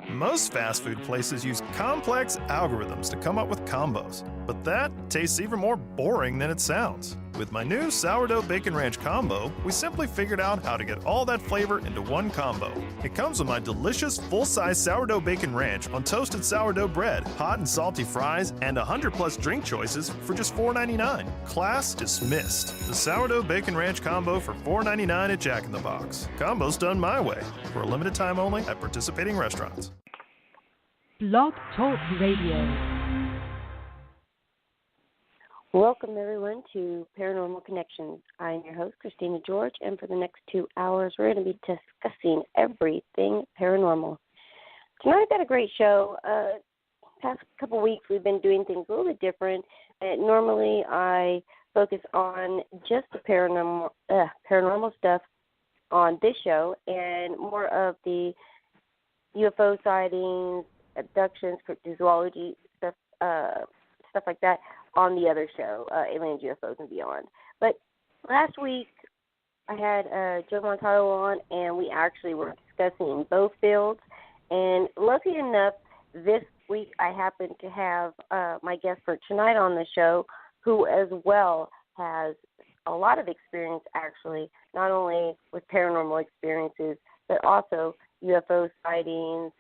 Most fast food places use complex algorithms to come up with combos, but that tastes even more boring than it sounds. With my new sourdough bacon ranch combo, we simply figured out how to get all that flavor into one combo. It comes with my delicious full-size sourdough bacon ranch on toasted sourdough bread, hot and salty fries, and 100 plus drink choices for just $4.99. Class dismissed. The sourdough bacon ranch combo for $4.99 at Jack in the Box. Combo's done my way, for a limited time only at participating restaurants. Blog Talk Radio. Welcome, everyone, to Paranormal Connections. I'm your host, Christina George, and for the next 2 hours, we're going to be discussing everything paranormal. Tonight, I've got a great show. Past couple weeks, we've been doing things a little bit different. Normally, I focus on just the paranormal stuff on this show, and more of the UFO sightings, abductions, cryptozoology, stuff like that on the other show, Aliens, UFOs, and Beyond. But last week, I had Joe Montalvo on, and we actually were discussing both fields. And lucky enough, this week I happened to have my guest for tonight on the show, who as well has a lot of experience, actually, not only with paranormal experiences, but also UFO sightings.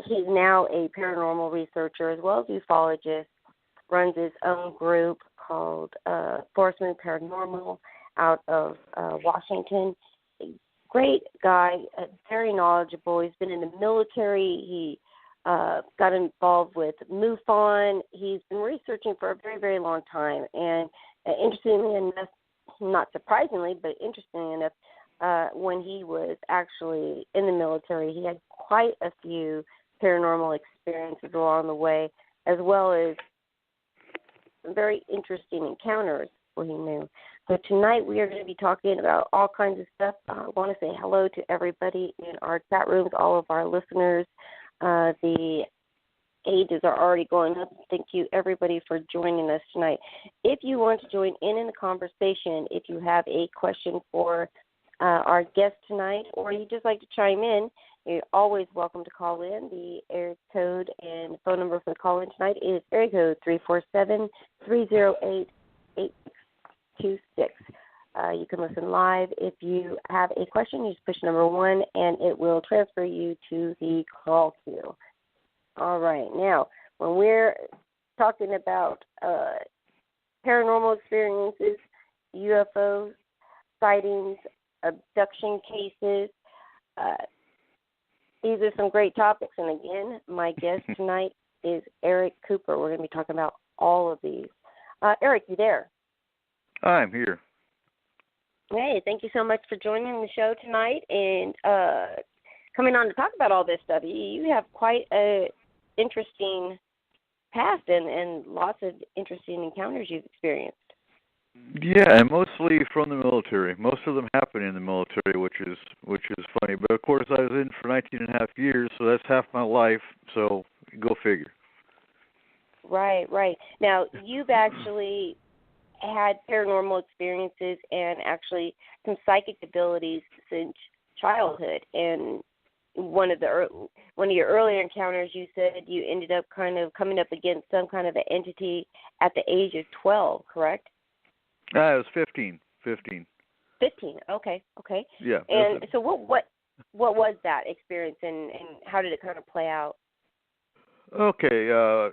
He's now a paranormal researcher as well as ufologist, runs his own group called Forest Moon Paranormal out of Washington. Great guy, very knowledgeable. He's been in the military. He got involved with MUFON. He's been researching for a very, very long time. And interestingly enough, not surprisingly, but interestingly enough, when he was actually in the military, he had quite a few paranormal experiences along the way, as well as some very interesting encounters where he knew. So tonight we are going to be talking about all kinds of stuff. I want to say hello to everybody in our chat rooms, all of our listeners. The ages are already going up. Thank you, everybody, for joining us tonight. If you want to join in the conversation, if you have a question for our guest tonight, or you just like to chime in, you're always welcome to call in. The area code and phone number for the call-in tonight is area code 347-308-8626. You can listen live. If you have a question, you just push number 1, and it will transfer you to the call queue. All right. Now, when we're talking about paranormal experiences, UFO sightings, abduction cases, these are some great topics. And again, my guest tonight is Eric Cooper. We're going to be talking about all of these. Eric, you there? I'm here. Hey, thank you so much for joining the show tonight and coming on to talk about all this stuff. You have quite a interesting past and lots of interesting encounters you've experienced. Yeah, and mostly from the military. Most of them happen in the military, which is funny. But of course, I was in for 19 and a half years, so that's half my life. So go figure. Right. Now, you've actually had paranormal experiences and actually some psychic abilities since childhood. And one of your earlier encounters, you said you ended up kind of coming up against some kind of an entity at the age of 12, correct? It was 15. 15. Okay. Yeah. And so what was that experience, and how did it kind of play out? Okay.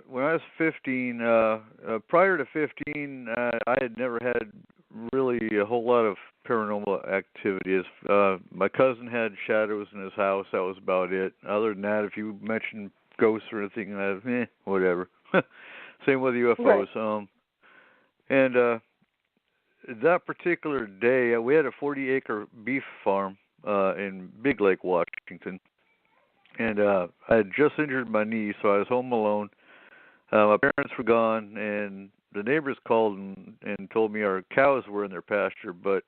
When I was 15, prior to 15, I had never had really a whole lot of paranormal activities. My cousin had shadows in his house. That was about it. Other than that, if you mentioned ghosts or anything, whatever. Same with UFOs. Right. And that particular day, we had a 40-acre beef farm in Big Lake, Washington. And I had just injured my knee, so I was home alone. My parents were gone, and the neighbors called and told me our cows were in their pasture, but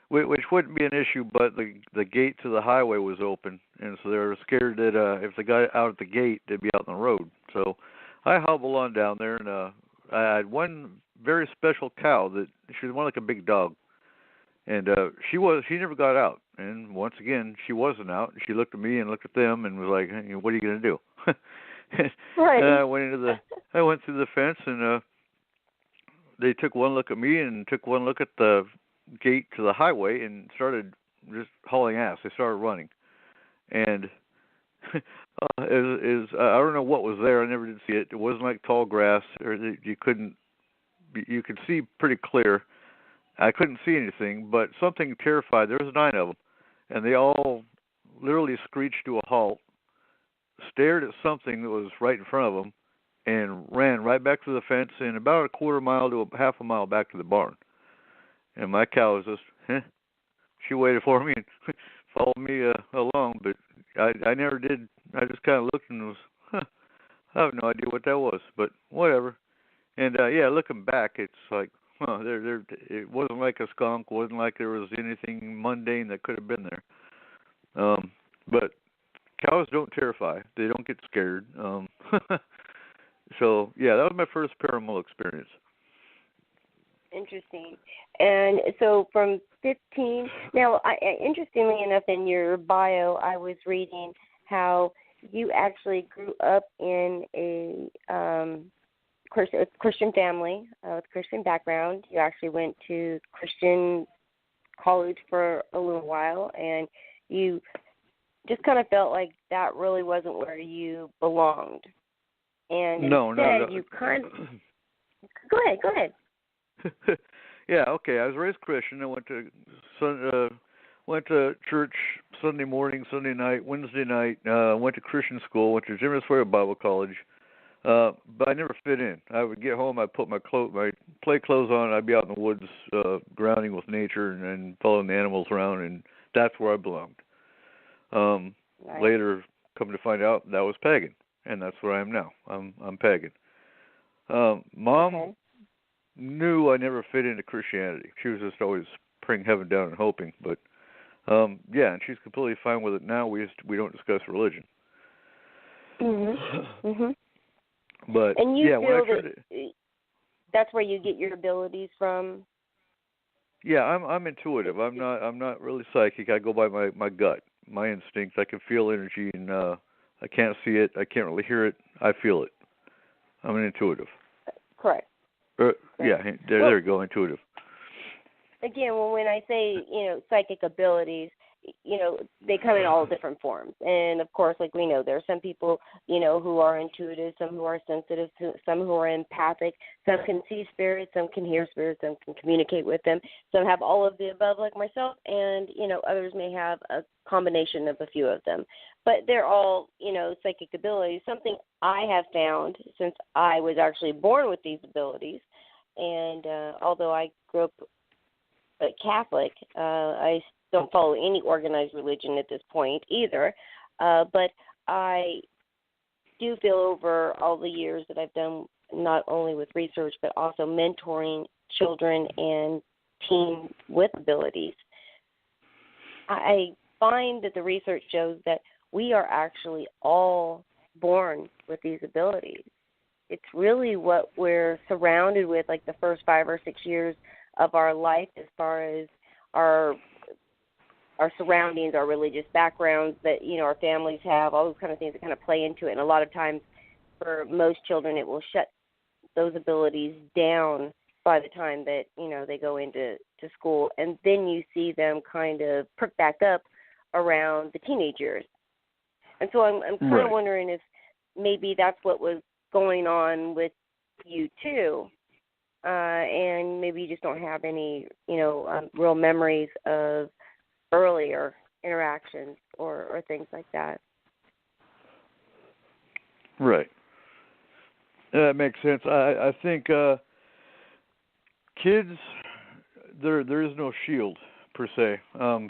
which wouldn't be an issue, but the gate to the highway was open, and so they were scared that if they got out at the gate, they'd be out on the road. So I hobbled on down there, and I had one very special cow that she was more like a big dog, And she never got out. And once again, she wasn't out. She looked at me and looked at them and was like, hey, "What are you going to do?" Right. And I went through the fence, and they took one look at me and took one look at the gate to the highway and started just hauling ass. They started running, and I don't know what was there. I never did see it. It wasn't like tall grass, or you could see pretty clear. I couldn't see anything, but something terrified. There was 9 of them, and they all literally screeched to a halt, stared at something that was right in front of them, and ran right back to the fence and about a quarter mile to a half a mile back to the barn. And my cow was just, she waited for me and followed me along, but I never did. I just kind of looked and was, I have no idea what that was, but whatever. And looking back, it's like, it wasn't like a skunk, wasn't like there was anything mundane that could have been there. But cows don't terrify. They don't get scared. So, yeah, that was my first paranormal experience. Interesting. And so from 15, now, interestingly enough, in your bio, I was reading how you actually grew up in a Christian family with Christian background. You actually went to Christian college for a little while, and you just kind of felt like that really wasn't where you belonged. And no. You kind of go ahead. Yeah, okay. I was raised Christian. I went to church Sunday morning, Sunday night, Wednesday night. Went to Christian school. Went to Jim Sawyer Bible College. But I never fit in. I would get home, I'd put my play clothes on, and I'd be out in the woods, grounding with nature and following the animals around, and that's where I belonged. Right. Later, come to find out, that was pagan, and that's where I am now. I'm pagan. Mom knew I never fit into Christianity. She was just always praying heaven down and hoping. But and she's completely fine with it now. We don't discuss religion. Mm-hmm. Mm-hmm. But and you feel that that's where you get your abilities from? Yeah, I'm intuitive. I'm not really psychic. I go by my gut, my instinct. I can feel energy, and I can't see it. I can't really hear it. I feel it. I'm an intuitive. Correct. Yeah, there you go, intuitive. Again, when I say, psychic abilities, they come in all different forms. And, of course, like we know, there are some people, who are intuitive, some who are sensitive, some who are empathic. Some can see spirits, some can hear spirits, some can communicate with them. Some have all of the above, like myself, and, others may have a combination of a few of them. But they're all, psychic abilities. Something I have found since I was actually born with these abilities, and although I grew up Catholic, I don't follow any organized religion at this point either, but I do feel over all the years that I've done not only with research but also mentoring children and teens with abilities, I find that the research shows that we are actually all born with these abilities. It's really what we're surrounded with, like the first 5 or 6 years of our life, as far as our surroundings, our religious backgrounds that, our families have, all those kind of things that kind of play into it. And a lot of times for most children, it will shut those abilities down by the time that, they go into school. And then you see them kind of perk back up around the teenage years. And so I'm kind of wondering if maybe that's what was going on with you too. And maybe you just don't have any, real memories of earlier interactions or things like that. Right. That makes sense. I think kids, there is no shield per se.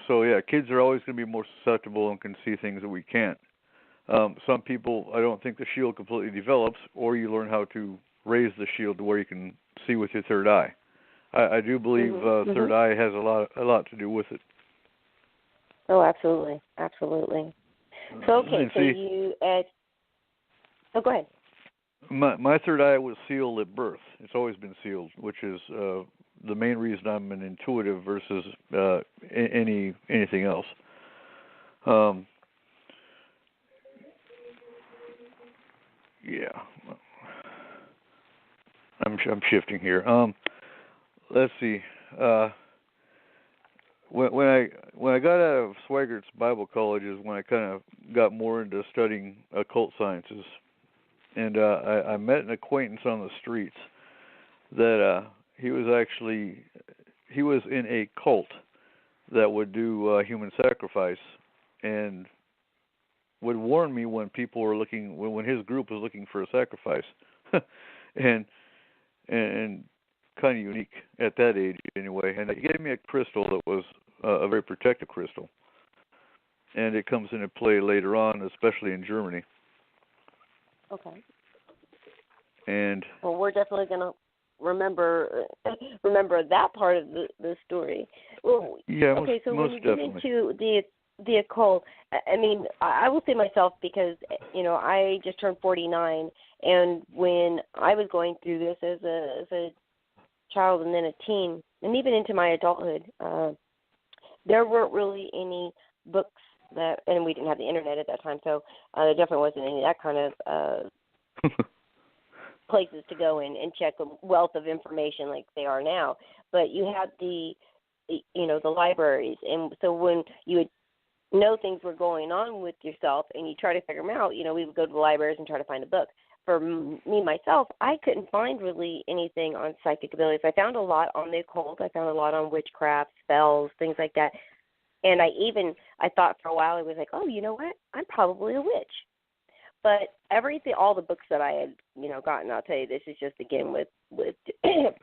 So yeah, kids are always going to be more susceptible and can see things that we can't. Some people, I don't think the shield completely develops, or you learn how to raise the shield to where you can see with your third eye. I do believe third eye has a lot to do with it. Oh, absolutely. So, okay, so you go ahead. My third eye was sealed at birth. It's always been sealed, which is the main reason I'm an intuitive versus anything else. Yeah, I'm shifting here. Let's see. When I got out of Swiggert's Bible College is when I kind of got more into studying occult sciences, and I met an acquaintance on the streets that he was in a cult that would do human sacrifice, and would warn me when people were looking, when his group was looking for a sacrifice, and kind of unique at that age anyway. And he gave me a crystal that was a very protective crystal, and it comes into play later on, especially in Germany. Okay. And well, we're definitely gonna remember that part of the story. Well, yeah. Okay, so when you get definitely. into the occult, I mean, I will say myself, because I just turned 49, and when I was going through this as a child and then a teen, and even into my adulthood, there weren't really any books and we didn't have the internet at that time, so there definitely wasn't any of that kind of places to go in and check a wealth of information like they are now. But you had the libraries, and so when you would know things were going on with yourself and you try to figure them out, we would go to the libraries and try to find a book. For me, myself, I couldn't find really anything on psychic abilities. I found a lot on the occult. I found a lot on witchcraft, spells, things like that. And I thought for a while, I was like, oh, you know what? I'm probably a witch. But all the books that I had, gotten, I'll tell you, this is just again with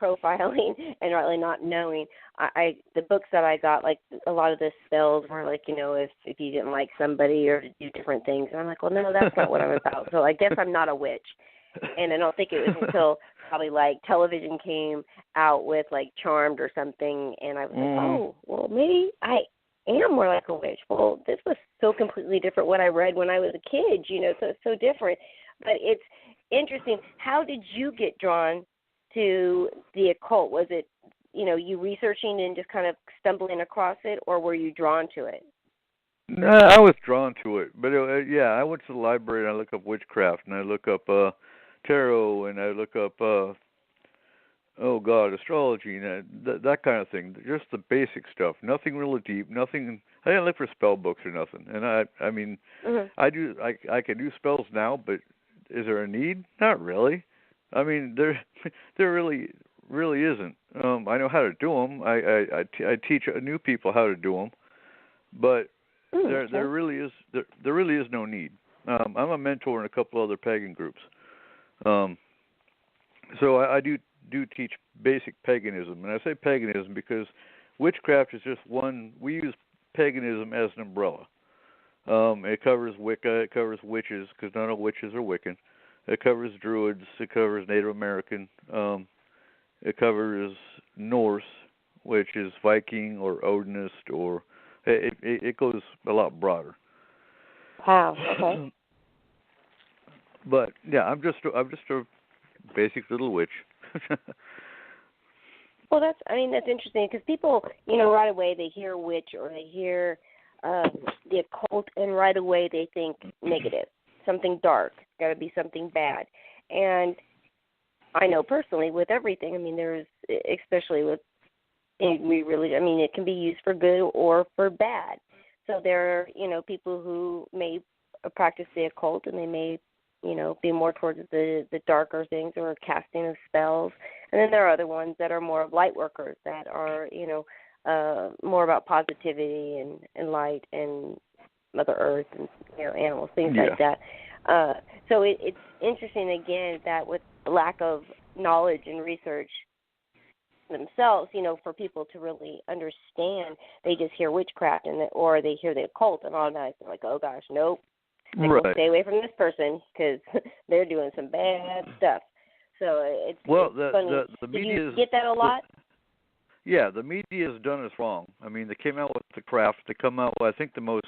profiling and really not knowing. The books that I got, like a lot of the spells were like, if you didn't like somebody or to do different things. And I'm like, well, no, that's not what I'm about. So I guess I'm not a witch. And I don't think it was until probably like television came out with like Charmed or something, and I was like, oh, well, maybe I am more like a witch. Well, this was so completely different what I read when I was a kid, so it's so different. But it's interesting. How did you get drawn to the occult? Was it, you researching and just kind of stumbling across it, or were you drawn to it? No, I was drawn to it. But, I went to the library and I look up witchcraft, and I look up tarot, and I look up, astrology, and that kind of thing. Just the basic stuff. Nothing really deep. Nothing. I didn't look for spell books or nothing. And I mean, I can do spells now, but is there a need? Not really. I mean, there really isn't. I know how to do them. I teach new people how to do them, but there really is no need. I'm a mentor in a couple other pagan groups, so I do teach basic paganism, and I say paganism because witchcraft is just one. We use paganism as an umbrella. It covers Wicca, it covers witches, because not all witches are Wiccan. It covers Druids, it covers Native American, it covers Norse, which is Viking or Odinist, or it goes a lot broader. Wow. Okay. But yeah, I'm just a basic little witch. Well, that's interesting, because people, right away they hear witch or they hear the occult, and right away they think negative, something dark, got to be something bad. And I know personally with everything, there's, especially with, it can be used for good or for bad. So there are, people who may practice the occult, and they may, be more towards the darker things or casting of spells. And then there are other ones that are more of light workers that are, more about positivity and light and Mother Earth and, animals, things like that. So it's interesting, again, that with lack of knowledge and research themselves, for people to really understand, they just hear witchcraft or they hear the occult, and automatically like, oh gosh, nope. Stay away from this person because they're doing some bad stuff. So it's funny. The Did media you get that a lot? The media has done us wrong. They came out with the craft. They come out with, I think, the most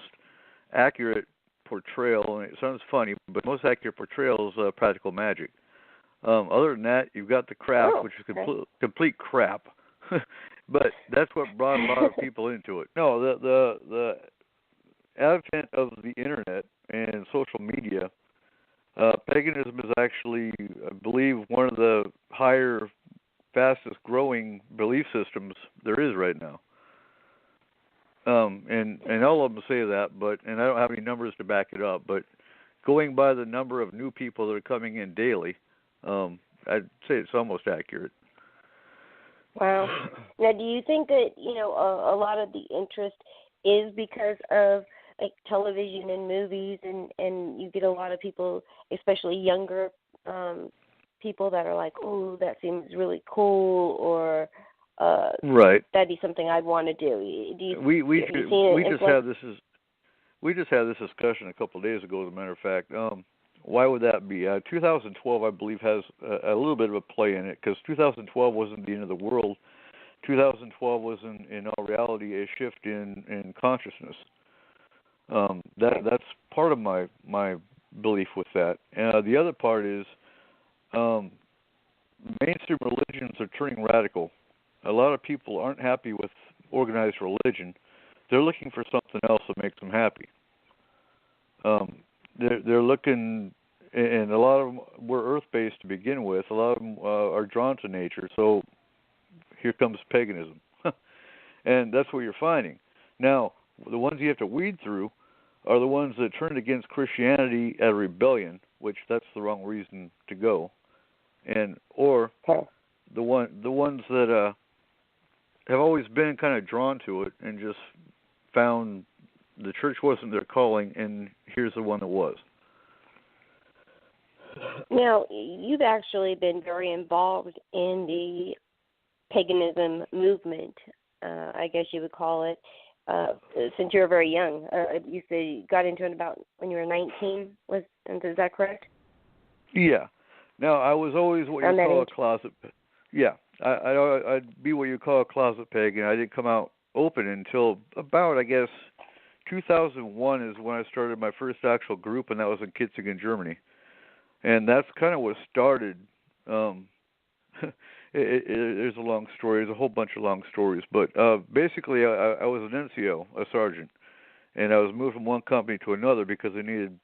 accurate portrayal, and it sounds funny, but most accurate portrayal is practical magic. Other than that, you've got the craft, which is complete crap. But that's what brought a lot of people into it. No, the advent of the internet and social media, paganism is actually, I believe, one of the higher, fastest growing belief systems there is right now. And all of them say that, and I don't have any numbers to back it up, but going by the number of new people that are coming in daily, I'd say it's almost accurate. Wow. Now, do you think that, a lot of the interest is because of like television and movies, and you get a lot of people, especially younger people, that are like, "Oh, that seems really cool," or right, that'd be something I'd want to do. We just had this discussion a couple of days ago, as a matter of fact. Why would that be? 2012, I believe, has a little bit of a play in it, because 2012 wasn't the end of the world. 2012 was, in all reality, a shift in consciousness. That's part of my belief with that. The other part is mainstream religions are turning radical. A lot of people aren't happy with organized religion. They're looking for something else that makes them happy. They're looking, and a lot of them were earth-based to begin with. A lot of them are drawn to nature. So here comes paganism, and that's what you're finding. Now, the ones you have to weed through are the ones that turned against Christianity at rebellion, which that's the wrong reason to go, or the ones that have always been kind of drawn to it and just found the church wasn't their calling, and here's the one that was. Now, you've actually been very involved in the paganism movement, I guess you would call it, since you were very young. You say you got into it about when you were 19. Is that correct? Yeah. Now, I was always what you call a closet. Yeah, I'd be what you call a closet pagan. I didn't come out open until about, I guess, 2001 is when I started my first actual group, and that was in Kitzingen, Germany. And that's kind of what started. There's a long story. There's a whole bunch of long stories. But basically, I was an NCO, a sergeant, and I was moved from one company to another because they needed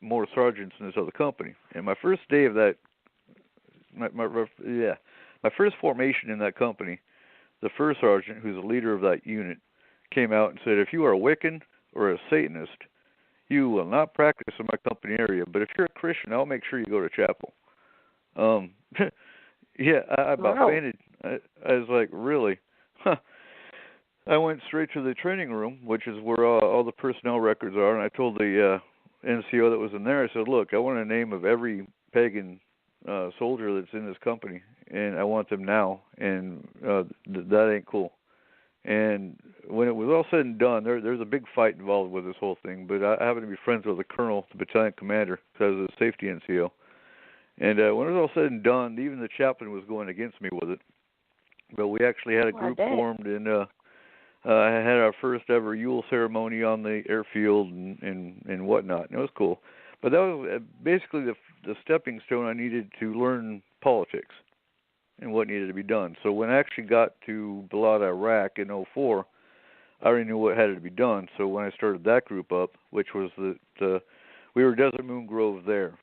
more sergeants in this other company. And my first day of that, my first formation in that company, the first sergeant, who's the leader of that unit, came out and said, if you are a Wiccan or a Satanist, you will not practice in my company area. But if you're a Christian, I'll make sure you go to chapel. Yeah, I about fainted. I was like, really? Huh. I went straight to the training room, which is where all the personnel records are, and I told the NCO that was in there, I said, look, I want a name of every pagan soldier that's in this company, and I want them now, and that ain't cool. And when it was all said and done, there's a big fight involved with this whole thing, but I happen to be friends with the colonel, the battalion commander, because I was a safety NCO. And when it was all said and done, even the chaplain was going against me with it. But we actually had a group formed, and I had our first ever Yule ceremony on the airfield and whatnot, and it was cool. But that was basically the stepping stone I needed to learn politics and what needed to be done. So when I actually got to Balad, Iraq in 2004, I already knew what had to be done. So when I started that group up, which was we were Desert Moon Grove there.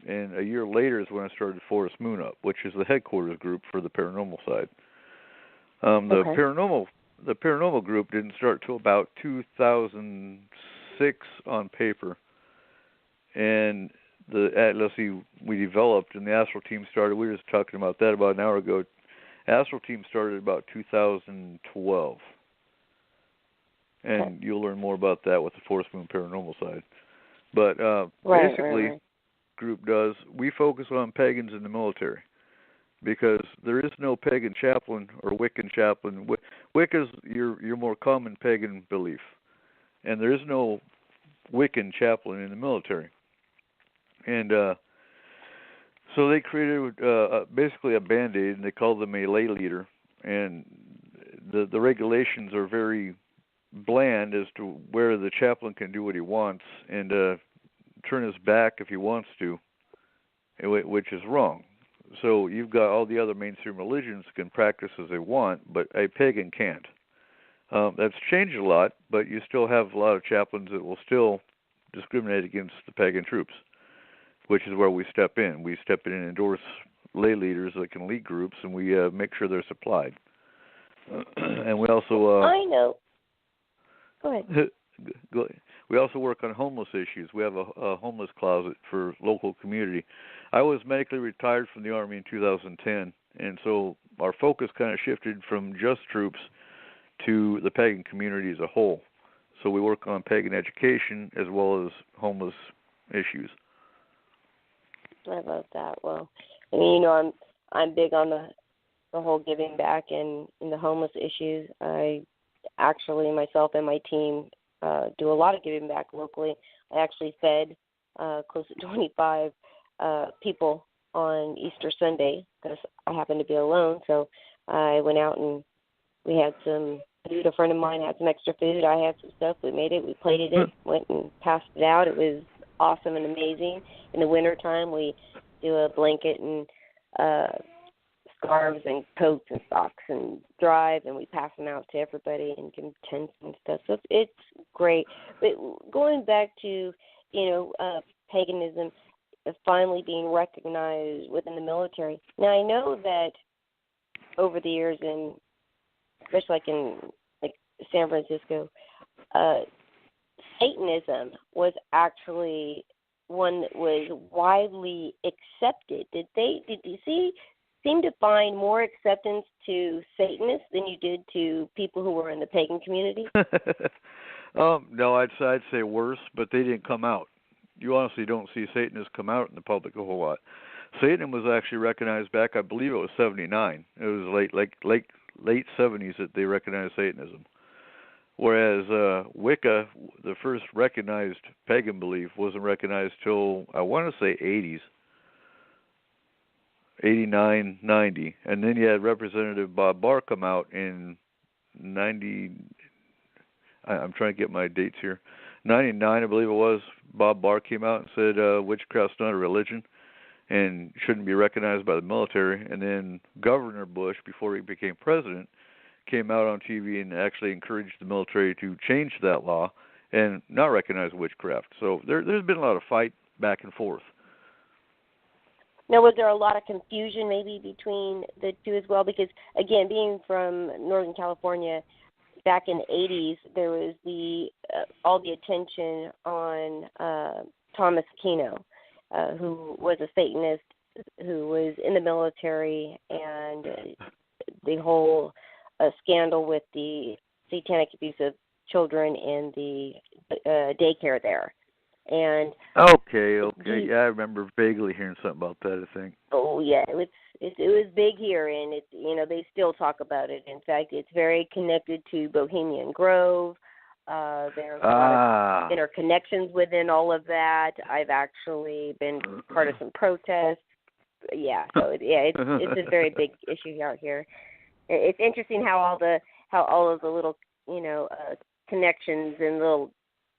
And a year later is when I started Forest Moon up, which is the headquarters group for the paranormal side. The paranormal group didn't start till about 2006 on paper, and the Atlas we developed, and the Astral team started. We were just talking about that about an hour ago. Astral team started about 2012, and you'll learn more about that with the Forest Moon paranormal side. But basically, group does, we focus on pagans in the military, because there is no pagan chaplain or Wiccan chaplain. Wicca's your more common pagan belief, and there is no Wiccan chaplain in the military. And so they created basically a band-aid, and they called them a lay leader. And the regulations are very bland as to where the chaplain can do what he wants and turn his back if he wants to, which is wrong. So you've got all the other mainstream religions can practice as they want, but a pagan can't. That's changed a lot, but you still have a lot of chaplains that will still discriminate against the pagan troops, which is where we step in. We step in and endorse lay leaders that can lead groups, and we make sure they're supplied. And we also... I know. Go ahead. We also work on homeless issues. We have a homeless closet for local community. I was medically retired from the Army in 2010, and so our focus kind of shifted from just troops to the pagan community as a whole. So we work on pagan education as well as homeless issues. I love that. Well, I mean, you know, I'm big on the whole giving back and the homeless issues. I actually, myself and my team, do a lot of giving back locally. I actually fed close to 25 people on Easter Sunday because I happened to be alone. So I went out and we had some food. A friend of mine had some extra food. I had some stuff. We made it. We plated it. Went and passed it out. It was awesome and amazing. In the wintertime, we do a blanket and scarves and coats and socks and drive, and we pass them out to everybody and give them tents and stuff. So it's great. But going back to, paganism finally being recognized within the military. Now, I know that over the years, and especially in San Francisco, Satanism was actually one that was widely accepted. Did you seem to find more acceptance to Satanists than you did to people who were in the pagan community? No, I'd say worse, but they didn't come out. You honestly don't see Satanists come out in the public a whole lot. Satan was actually recognized back, I believe it was 79. It was late 70s that they recognized Satanism. Whereas Wicca, the first recognized pagan belief, wasn't recognized till, I want to say, 80s. 89, 90. And then you had Representative Bob Barr come out in 90, I'm trying to get my dates here, 99, I believe it was. Bob Barr came out and said witchcraft's not a religion and shouldn't be recognized by the military. And then Governor Bush, before he became president, came out on TV and actually encouraged the military to change that law and not recognize witchcraft. So there's been a lot of fight back and forth. Now, was there a lot of confusion maybe between the two as well? Because, again, being from Northern California, back in the 80s, there was all the attention on Thomas Aquino, who was a Satanist, who was in the military, and the whole scandal with the satanic abuse of children in the daycare there. And okay, yeah, I remember vaguely hearing something about that, I think. Oh yeah, it was big here, and they still talk about it. In fact, it's very connected to Bohemian Grove. There's a lot of interconnections within all of that. I've actually been part of some protests. Yeah, so it's a very big issue out here. It's interesting how all of the little connections and little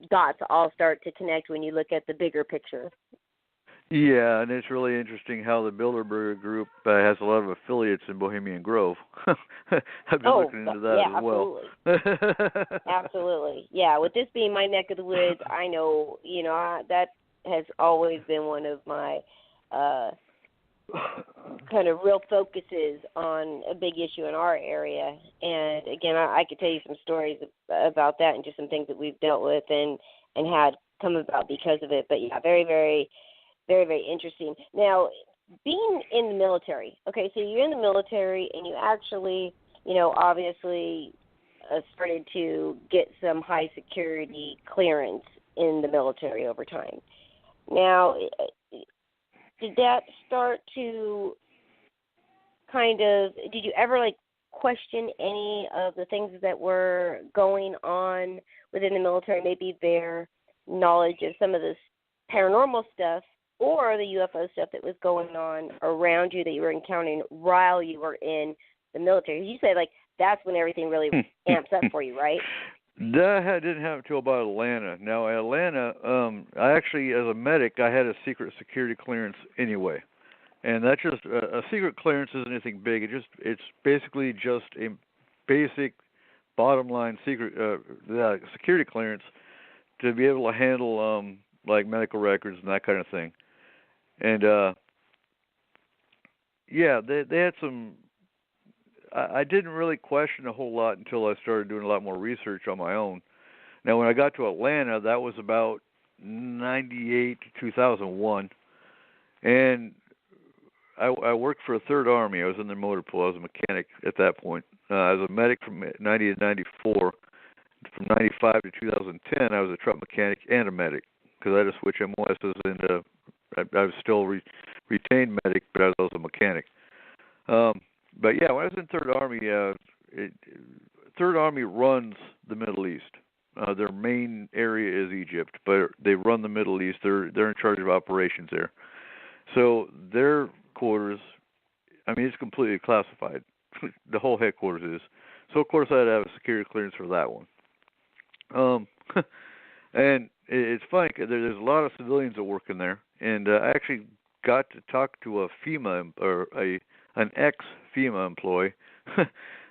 dots all start to connect when you look at the bigger picture. Yeah, and it's really interesting how the Bilderberger Group has a lot of affiliates in Bohemian Grove. I've been looking into that as well. Absolutely. Absolutely. Yeah, with this being my neck of the woods, I know, that has always been one of my kind of real focuses on a big issue in our area. And again, I could tell you some stories about that and just some things that we've dealt with and had come about because of it. But yeah, very, very, very, very interesting. Now, being in the military, okay, so you're in the military and you actually, obviously started to get some high security clearance in the military over time. Now, did that start to did you ever question any of the things that were going on within the military, maybe their knowledge of some of this paranormal stuff or the UFO stuff that was going on around you that you were encountering while you were in the military? You say that's when everything really amps up for you, right? That didn't happen until about Atlanta. Now, Atlanta, I actually, as a medic, I had a secret security clearance anyway. And that's just a secret clearance isn't anything big. It's basically just a basic bottom line security clearance to be able to handle like medical records and that kind of thing. And they had some. I didn't really question a whole lot until I started doing a lot more research on my own. Now, when I got to Atlanta, that was about 98 to 2001, and I worked for a Third Army. I was in their motor pool. I was a mechanic at that point. I was a medic from 90 to 94. From 95 to 2010, I was a truck mechanic and a medic because I had to switch MOSs into. I was still retained medic, but I was also a mechanic. But yeah, when I was in Third Army, Third Army runs the Middle East. Their main area is Egypt, but they run the Middle East. They're in charge of operations there. So their quarters, I mean, it's completely classified. The whole headquarters is. So of course I had to have a security clearance for that one. And it's funny, there's a lot of civilians that work in there, and I actually got to talk to a FEMA or an ex-FEMA employee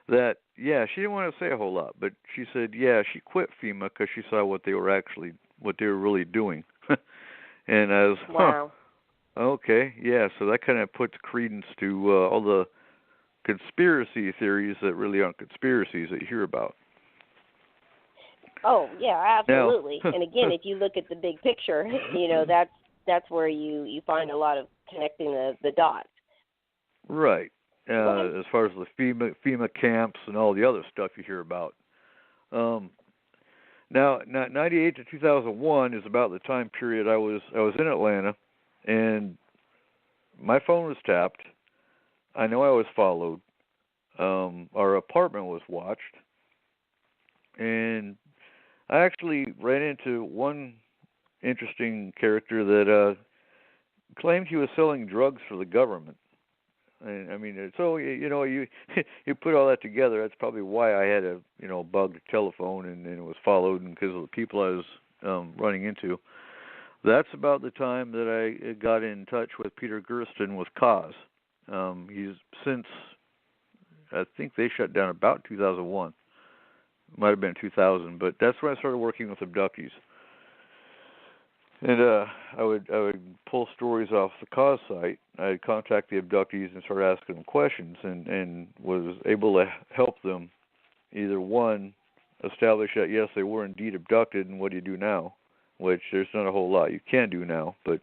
that, yeah, she didn't want to say a whole lot, but she said, yeah, she quit FEMA because she saw what they were really doing. And I was, wow. Okay, yeah, so that kind of puts credence to all the conspiracy theories that really aren't conspiracies that you hear about. Oh, yeah, absolutely. And again, if you look at the big picture, that's where you find a lot of connecting the dots. Right. As far as the FEMA camps and all the other stuff you hear about. Now, 98 to 2001 is about the time period I was in Atlanta, and my phone was tapped. I know I was followed. Our apartment was watched, and I actually ran into one interesting character that claimed he was selling drugs for the government. And I mean, so you put all that together. That's probably why I had a bugged telephone and it was followed, and because of the people I was running into. That's about the time that I got in touch with Peter Gersten with Cause. He's since, I think they shut down about 2001. Might have been 2000, but that's when I started working with abductees. And I would pull stories off the Cause site. I'd contact the abductees and start asking them questions, and was able to help them either one, establish that yes, they were indeed abducted, and what do you do now? Which there's not a whole lot you can do now, but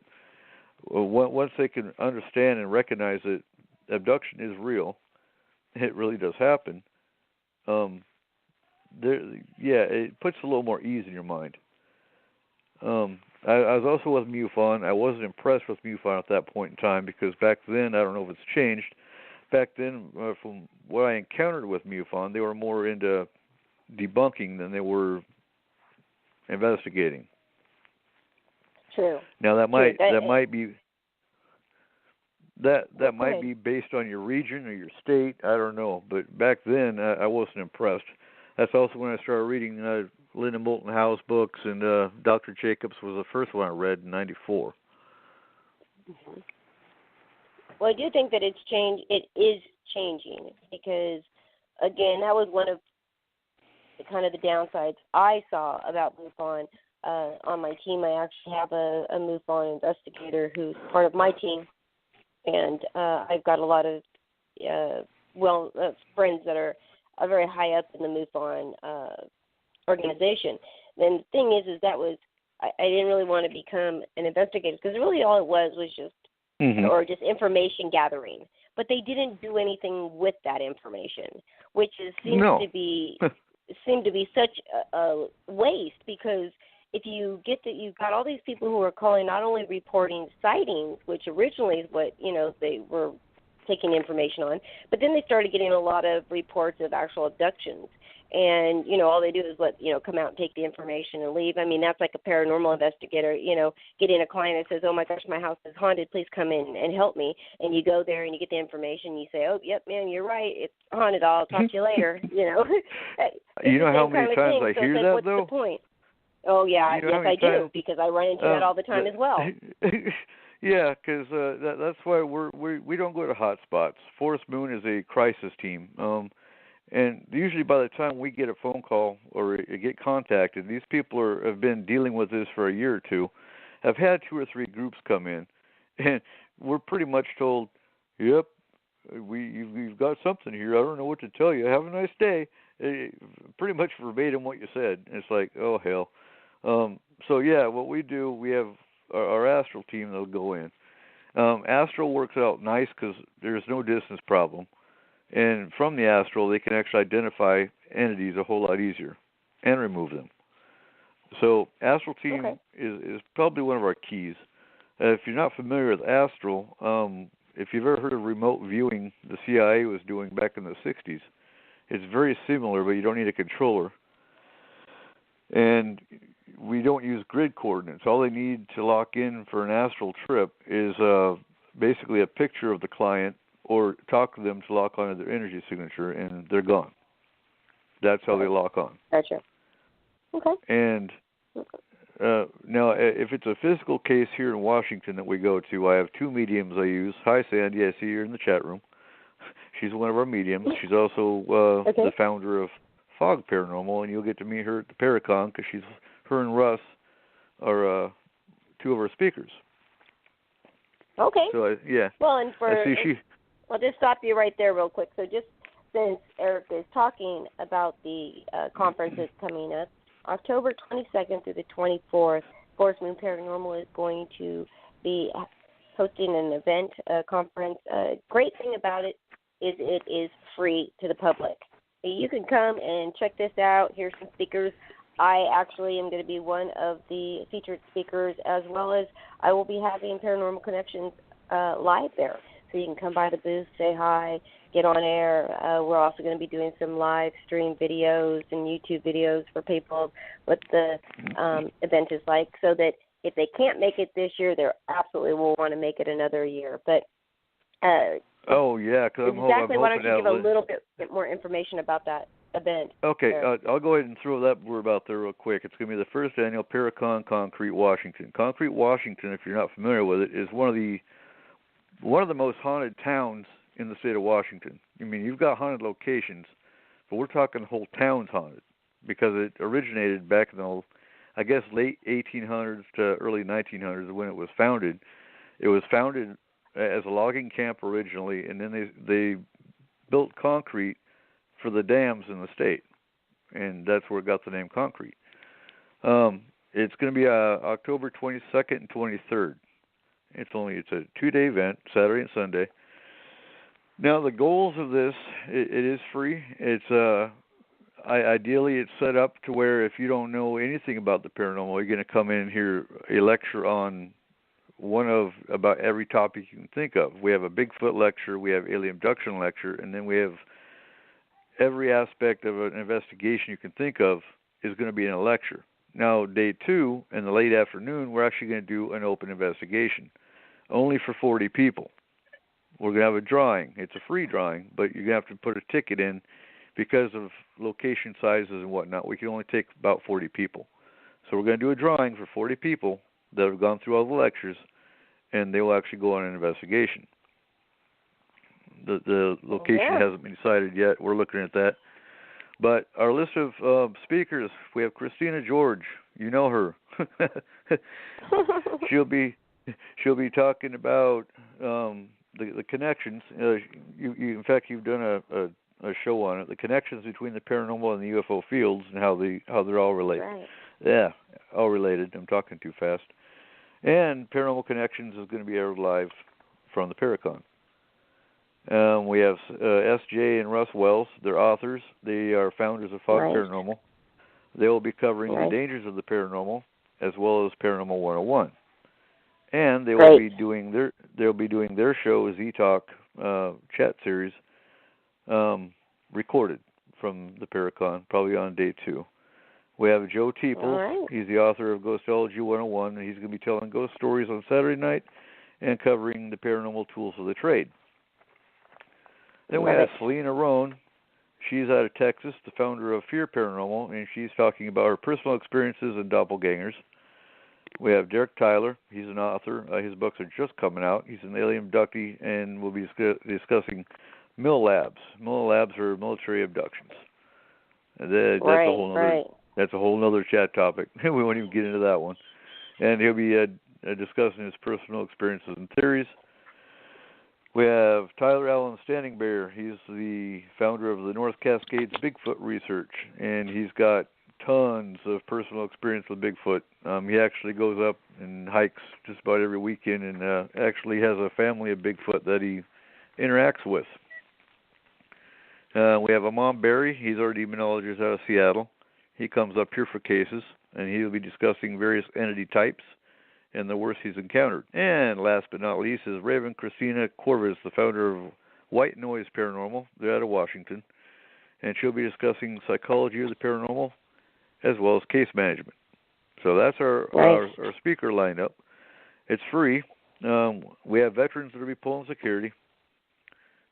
once they can understand and recognize that abduction is real, it really does happen. It puts a little more ease in your mind. I was also with MUFON. I wasn't impressed with MUFON at that point in time because back then, I don't know if it's changed, back then, from what I encountered with MUFON, they were more into debunking than they were investigating. True. Now that might be based on your region or your state. I don't know, but back then I wasn't impressed. That's also when I started reading Linda Moulton Howe's books, and Dr. Jacobs was the first one I read in '94. Mm-hmm. Well, I do think that it's changed. It is changing because, again, that was one of the downsides I saw about MUFON. On my team, I actually have a MUFON investigator who's part of my team, and I've got a lot of friends that are very high up in the MUFON organization. And the thing is that I didn't really want to become an investigator because really all it was just or just information gathering. But they didn't do anything with that information, which seemed to be such a waste because if you get that you've got all these people who are calling not only reporting sightings, which originally is what they were taking information on, but then they started getting a lot of reports of actual abductions. And, all they do is come out and take the information and leave. I mean, that's like a paranormal investigator, getting a client that says, oh, my gosh, my house is haunted. Please come in and help me. And you go there and you get the information. And you say, oh, yep, man, you're right. It's haunted. I'll talk to you later, You know how many times I hear that, what's the point? Oh, yeah, yes, I do, because I run into that all the time as well. Yeah, because that's why we don't go to hot spots. Forest Moon is a crisis team, and usually by the time we get a phone call or get contacted, these people have been dealing with this for a year or two. Have had 2 or 3 groups come in, and we're pretty much told, "Yep, you've got something here. I don't know what to tell you. Have a nice day." Pretty much verbatim what you said. And it's like, oh hell. So yeah, what we do, we have our astral team that'll go in. Astral works out nice because there's no distance problem, and from the astral they can actually identify entities a whole lot easier and remove them. So astral team is probably one of our keys. If you're not familiar with astral, if you've ever heard of remote viewing, the CIA was doing back in the 60s. It's very similar, but you don't need a controller. And we don't use grid coordinates. All they need to lock in for an astral trip is basically a picture of the client or talk to them to lock onto their energy signature, and they're gone. That's how they lock on. Gotcha. Okay. And now, if it's a physical case here in Washington that we go to, I have 2 mediums I use. Hi, Sandy. I see you in the chat room. She's one of our mediums. She's also the founder of Fog Paranormal, and you'll get to meet her at the Paracon because her and Russ are 2 of our speakers. Okay. So, yeah. Well, and I'll just stop you right there real quick. So just since Eric is talking about the conferences coming up, October 22nd through the 24th, Forest Moon Paranormal is going to be hosting an event, a conference. Great thing about it is it is free to the public. You can come and check this out. Here's some speakers. I actually am going to be one of the featured speakers, as well as I will be having Paranormal Connections live there. So you can come by the booth, say hi, get on air. We're also going to be doing some live stream videos and YouTube videos for people what the event is like, so that if they can't make it this year, they absolutely will want to make it another year. But oh yeah, because I'm exactly. hoping Why don't you give a little bit more information about that event? Okay, I'll go ahead and throw that word out there real quick. It's going to be the first annual Paracon Concrete Washington. Concrete Washington, if you're not familiar with it, is one of the most haunted towns in the state of Washington. I mean, you've got haunted locations, but we're talking the whole town's haunted because it originated back in the, I guess, late 1800s to early 1900s when it was founded. It was founded as a logging camp originally, and then they built concrete for the dams in the state, and that's where it got the name concrete. It's going to be October 22nd and 23rd. It's a 2-day event, Saturday and Sunday. Now the goals of this, it is free. It's ideally it's set up to where if you don't know anything about the paranormal, you're going to come in and hear a lecture on about every topic you can think of. We have a Bigfoot lecture, we have alien abduction lecture, and then we have every aspect of an investigation you can think of is going to be in a lecture. Now, day 2, in the late afternoon, we're actually going to do an open investigation, only for 40 people. We're going to have a drawing. It's a free drawing, but you're going to have to put a ticket in because of location sizes and whatnot. We can only take about 40 people. So we're going to do a drawing for 40 people that have gone through all the lectures, and they will actually go on an investigation. The location hasn't been decided yet. We're looking at that. But our list of speakers, we have Christina George. You know her. She'll be talking about the connections. In fact, you've done a show on it. The connections between the paranormal and the UFO fields and how they're all related. Right. Yeah, all related. I'm talking too fast. And Paranormal Connections is going to be aired live from the Paracon. We have S.J. and Russ Wells. They're authors. They are founders of Fog Paranormal. They will be covering the dangers of the paranormal as well as Paranormal 101. And they will be doing their show, Z-Talk chat series, recorded from the Paracon, probably on day 2. We have Joe Teeples. He's the author of Ghostology 101, and he's going to be telling ghost stories on Saturday night and covering the paranormal tools of the trade. Then we have Selena Rohn. She's out of Texas, the founder of Fear Paranormal, and she's talking about her personal experiences and doppelgangers. We have Derek Tyler. He's an author. His books are just coming out. He's an alien abductee, and we'll be discussing mill labs. Mill labs are military abductions. That's a whole other chat topic. We won't even get into that one. And he'll be discussing his personal experiences and theories. We have Tyler Allen Standing Bear. He's the founder of the North Cascades Bigfoot Research, and he's got tons of personal experience with Bigfoot. He actually goes up and hikes just about every weekend, and actually has a family of Bigfoot that he interacts with. We have Amon Berry. He's our demonologist out of Seattle. He comes up here for cases, and he'll be discussing various entity types and the worst he's encountered. And last but not least is Raven Christina Corvus, the founder of White Noise Paranormal. They're out of Washington. And she'll be discussing psychology of the paranormal as well as case management. So that's our speaker lineup. It's free. We have veterans that will be pulling security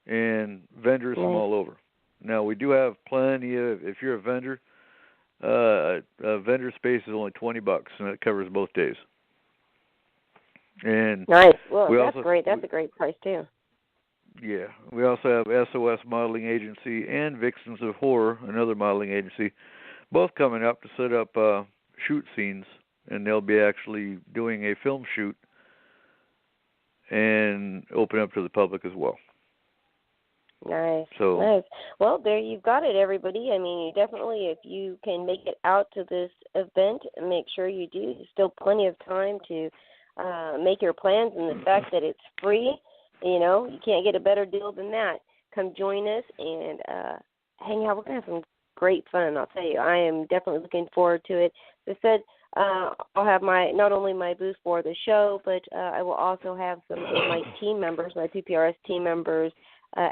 and vendors from all over. Now, we do have plenty of, if you're a vendor, a vendor space is only $20, and it covers both days. And nice. Well, that's great. That's a great price, too. Yeah. We also have SOS Modeling Agency and Vixens of Horror, another modeling agency, both coming up to set up shoot scenes, and they'll be actually doing a film shoot and open up to the public as well. Nice. So, nice. Well, there you've got it, everybody. I mean, you definitely, if you can make it out to this event, make sure you do. There's still plenty of time to make your plans, and the fact that it's free, you know, you can't get a better deal than that. Come join us and hang out. We're going to have some great fun, I'll tell you. I am definitely looking forward to it. As I said, I'll have not only my booth for the show, but I will also have some of my team members, my PPRS team members,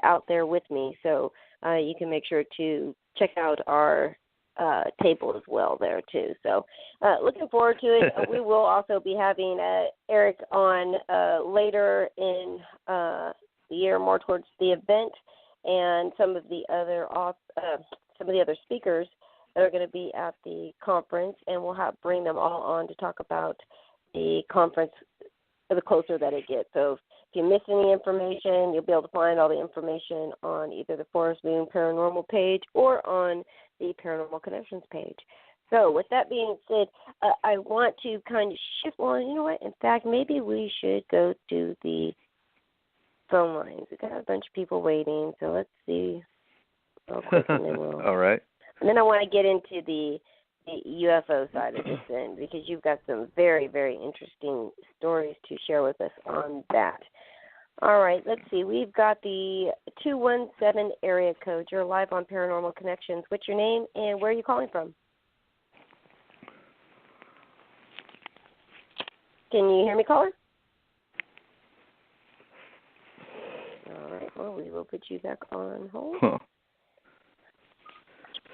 out there with me. So you can make sure to check out our table as well there too. So looking forward to it. We will also be having Eric on later in the year, more towards the event, and some of the other speakers that are going to be at the conference, and we'll bring them all on to talk about the conference the closer that it gets. So if you miss any information, you'll be able to find all the information on either the Forest Moon Paranormal page or on the Paranormal Connections page. So with that being said, I want to kind of shift on. You know what? In fact, maybe we should go to the phone lines. We've got a bunch of people waiting, so let's see real quick, and then we'll... All right. And then I want to get into the UFO side of this then, because you've got some very, very interesting stories to share with us on that. All right, let's see. We've got the 217 area code. You're live on Paranormal Connections. What's your name and where are you calling from? Can you hear me, caller? All right, well, we will put you back on hold. Huh.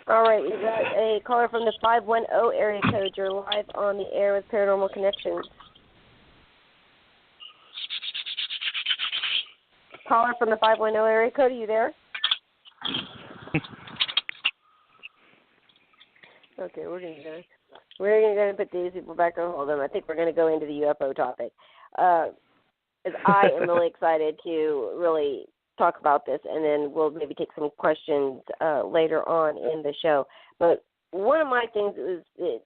All right, we've got a caller from the 510 area code. You're live on the air with Paranormal Connections. Caller from the 510 area code, are you there? Okay, we're gonna put these people back on hold, and I think we're gonna go into the UFO topic. As I am really excited to really talk about this, and then we'll maybe take some questions later on in the show. But one of my things it's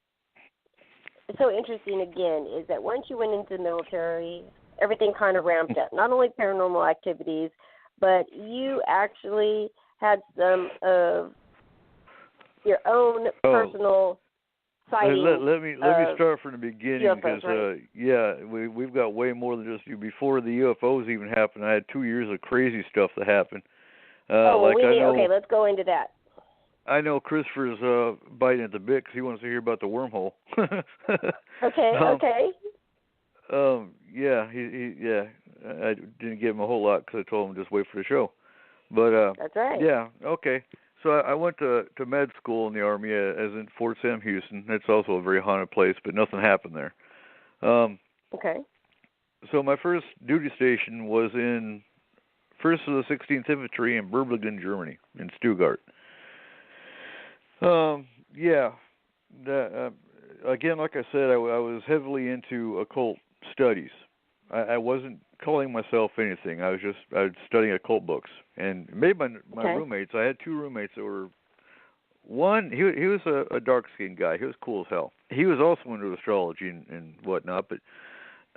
so interesting again is that once you went into the military, everything kind of ramped up. Not only paranormal activities, but you actually had some of your own personal sightings. Let me start from the beginning, because we've got way more than just you. Before the UFOs even happened, I had 2 years of crazy stuff that happened. Okay, let's go into that. I know Christopher's biting at the bit because he wants to hear about the wormhole. Okay. I didn't give him a whole lot because I told him just wait for the show. But that's right. Yeah, okay. So I went to med school in the Army, as in Fort Sam Houston. It's also a very haunted place, but nothing happened there. Okay. So my first duty station was in 1st of the 16th Infantry in Berblingen, Germany, in Stuttgart. again, like I said, I was heavily into occult studies. I wasn't calling myself anything. I was studying occult books, and maybe my roommates. I had 2 roommates that were. One, he was a dark-skinned guy. He was cool as hell. He was also into astrology and whatnot, but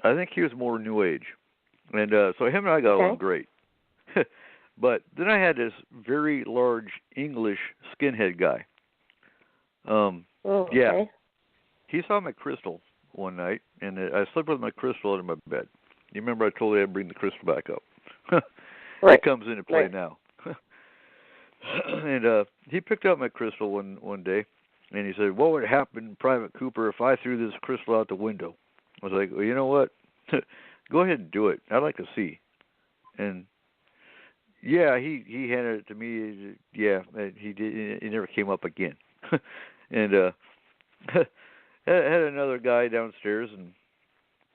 I think he was more New Age. And so him and I got along great. But then I had this very large English skinhead guy. Yeah. He saw my crystal one night, and I slept with my crystal under my bed. You remember I told you I'd bring the crystal back up. It comes into play now. And he picked up my crystal one day, and he said, "What would happen, Private Cooper, if I threw this crystal out the window?" I was like, "Well, you know what? Go ahead and do it. I'd like to see." And yeah, he handed it to me. Yeah, he did. It never came up again. And had another guy downstairs, and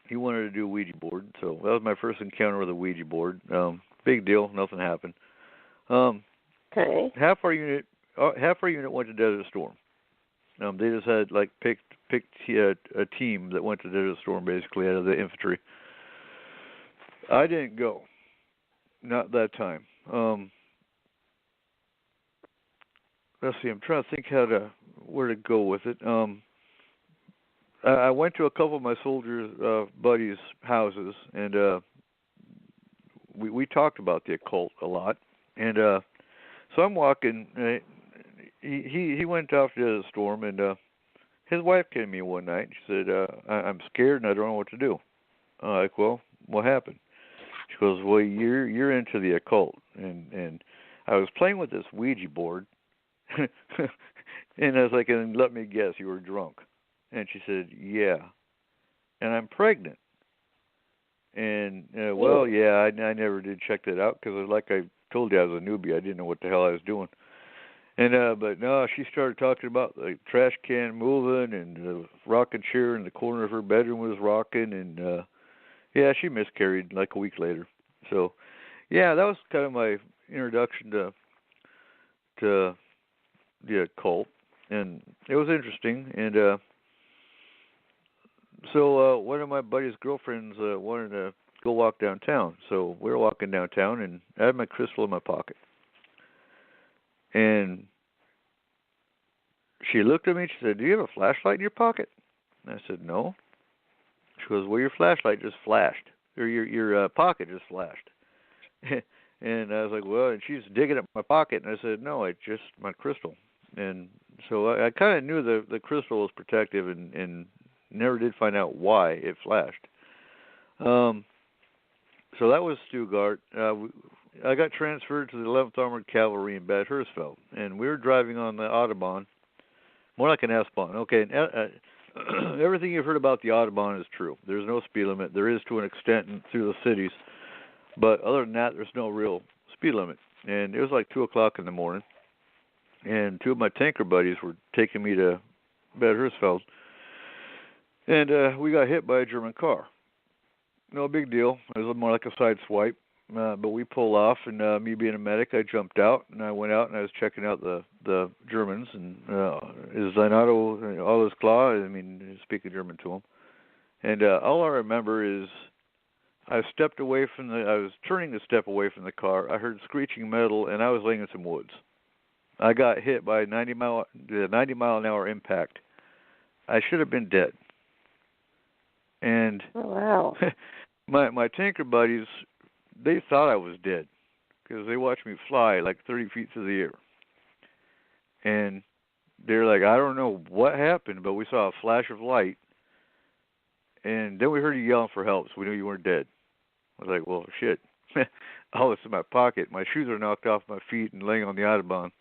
he wanted to do a Ouija board. So that was my first encounter with a Ouija board. Big deal. Nothing happened. Half our unit went to Desert Storm. They just had picked a team that went to Desert Storm basically out of the infantry. I didn't go, not that time. Let's see. I'm trying to think where to go with it. I went to a couple of my soldiers' buddies' houses, and we talked about the occult a lot, and. So I'm walking. He went off to the storm, and his wife came to me one night. And she said, "I'm scared, and I don't know what to do." I'm like, "Well, what happened?" She goes, "Well, you're into the occult, and I was playing with this Ouija board, and I was like, and let me guess, you were drunk." And she said, "Yeah, and I'm pregnant." And well, yeah, I never did check that out because, like I told you, I was a newbie. I didn't know what the hell I was doing. And but no, she started talking about the trash can moving and the rocking chair in the corner of her bedroom was rocking, and yeah, she miscarried like a week later. So yeah, that was kind of my introduction to the occult, and it was interesting. And so one of my buddy's girlfriends wanted to go walk downtown. So we were walking downtown, and I had my crystal in my pocket. And she looked at me and she said, "Do you have a flashlight in your pocket?" And I said, "No." She goes, "Well, your flashlight just flashed, or your pocket just flashed." And I was like, "Well," and she's digging at my pocket, and I said, "No, it's just my crystal." And so I kind of knew the crystal was protective, and never did find out why it flashed. So that was Stuttgart. I got transferred to the 11th Armored Cavalry in Bad Hersfeld, and we were driving on the Autobahn, more like an S-Bahn. Okay, and everything you've heard about the Autobahn is true. There's no speed limit. There is to an extent through the cities, but other than that, there's no real speed limit. And it was like 2 o'clock in the morning, and 2 of my tanker buddies were taking me to Bad Hersfeld, and we got hit by a German car. No big deal. It was more like a side swipe. But we pulled off, and me being a medic, I jumped out, and I went out, and I was checking out the Germans, and is Zainato, alles klar, I mean, speaking German to them. And all I remember is I was turning to step away from the car. I heard screeching metal, and I was laying in some woods. I got hit by a 90 mile an hour impact. I should have been dead. And oh, wow. my tanker buddies, they thought I was dead because they watched me fly like 30 feet through the air. And they're like, I don't know what happened, but we saw a flash of light. And then we heard you yelling for help, so we knew you weren't dead. I was like, well, shit. All this in my pocket. My shoes are knocked off my feet and laying on the Autobahn.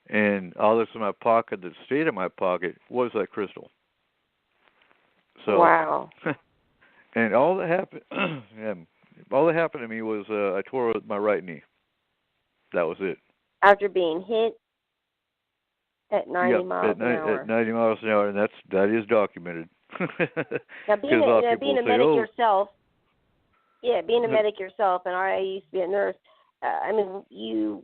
And all this in my pocket that stayed in my pocket was that crystal. So, wow. And all that happened, to me was I tore my right knee. That was it. After being hit at 90 miles an hour. At 90 miles an hour, and that is documented. Now, being a medic yourself, being a medic yourself, and I used to be a nurse. I mean, you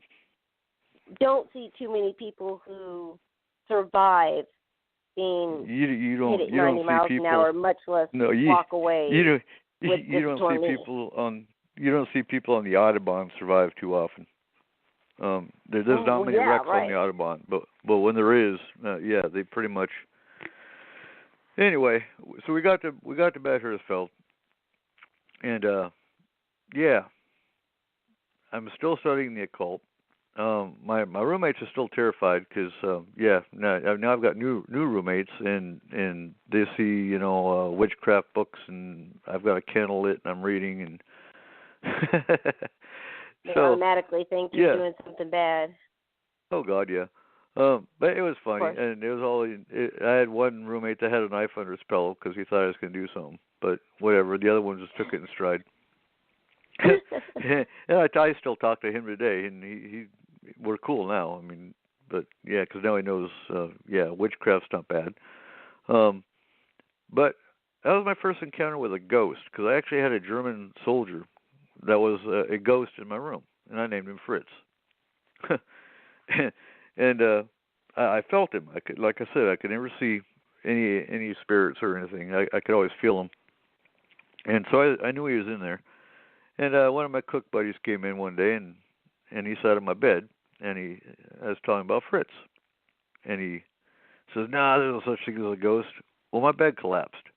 don't see too many people who survive 16 you don't hit it you 90 don't miles see people. an hour, much less No, walk away. you don't with you this don't tornado. see people on the Autobahn survive too often. There's not many wrecks on the Autobahn, but when there is, yeah, they pretty much. Anyway, so we got to Bad Hersfeld, and yeah, I'm still studying the occult. My roommates are still terrified because now I've got new roommates and they see witchcraft books, and I've got a candle lit and I'm reading, and they so automatically think you're doing something bad. Oh God, yeah. But it was funny, and it was all. I had one roommate that had a knife under his pillow because he thought I was going to do something, but whatever. The other one just took it in stride. And I still talk to him today, and we're cool now. I mean, but yeah, because now he knows. Witchcraft's not bad. But that was my first encounter with a ghost, because I actually had a German soldier that was a ghost in my room, and I named him Fritz. and I felt him. Like I said, I could never see any spirits or anything. I could always feel them, and so I knew he was in there. And one of my cook buddies came in one day, and he sat on my bed, and I was telling him about Fritz, and he says, "Nah, there's no such thing as a ghost." Well, my bed collapsed.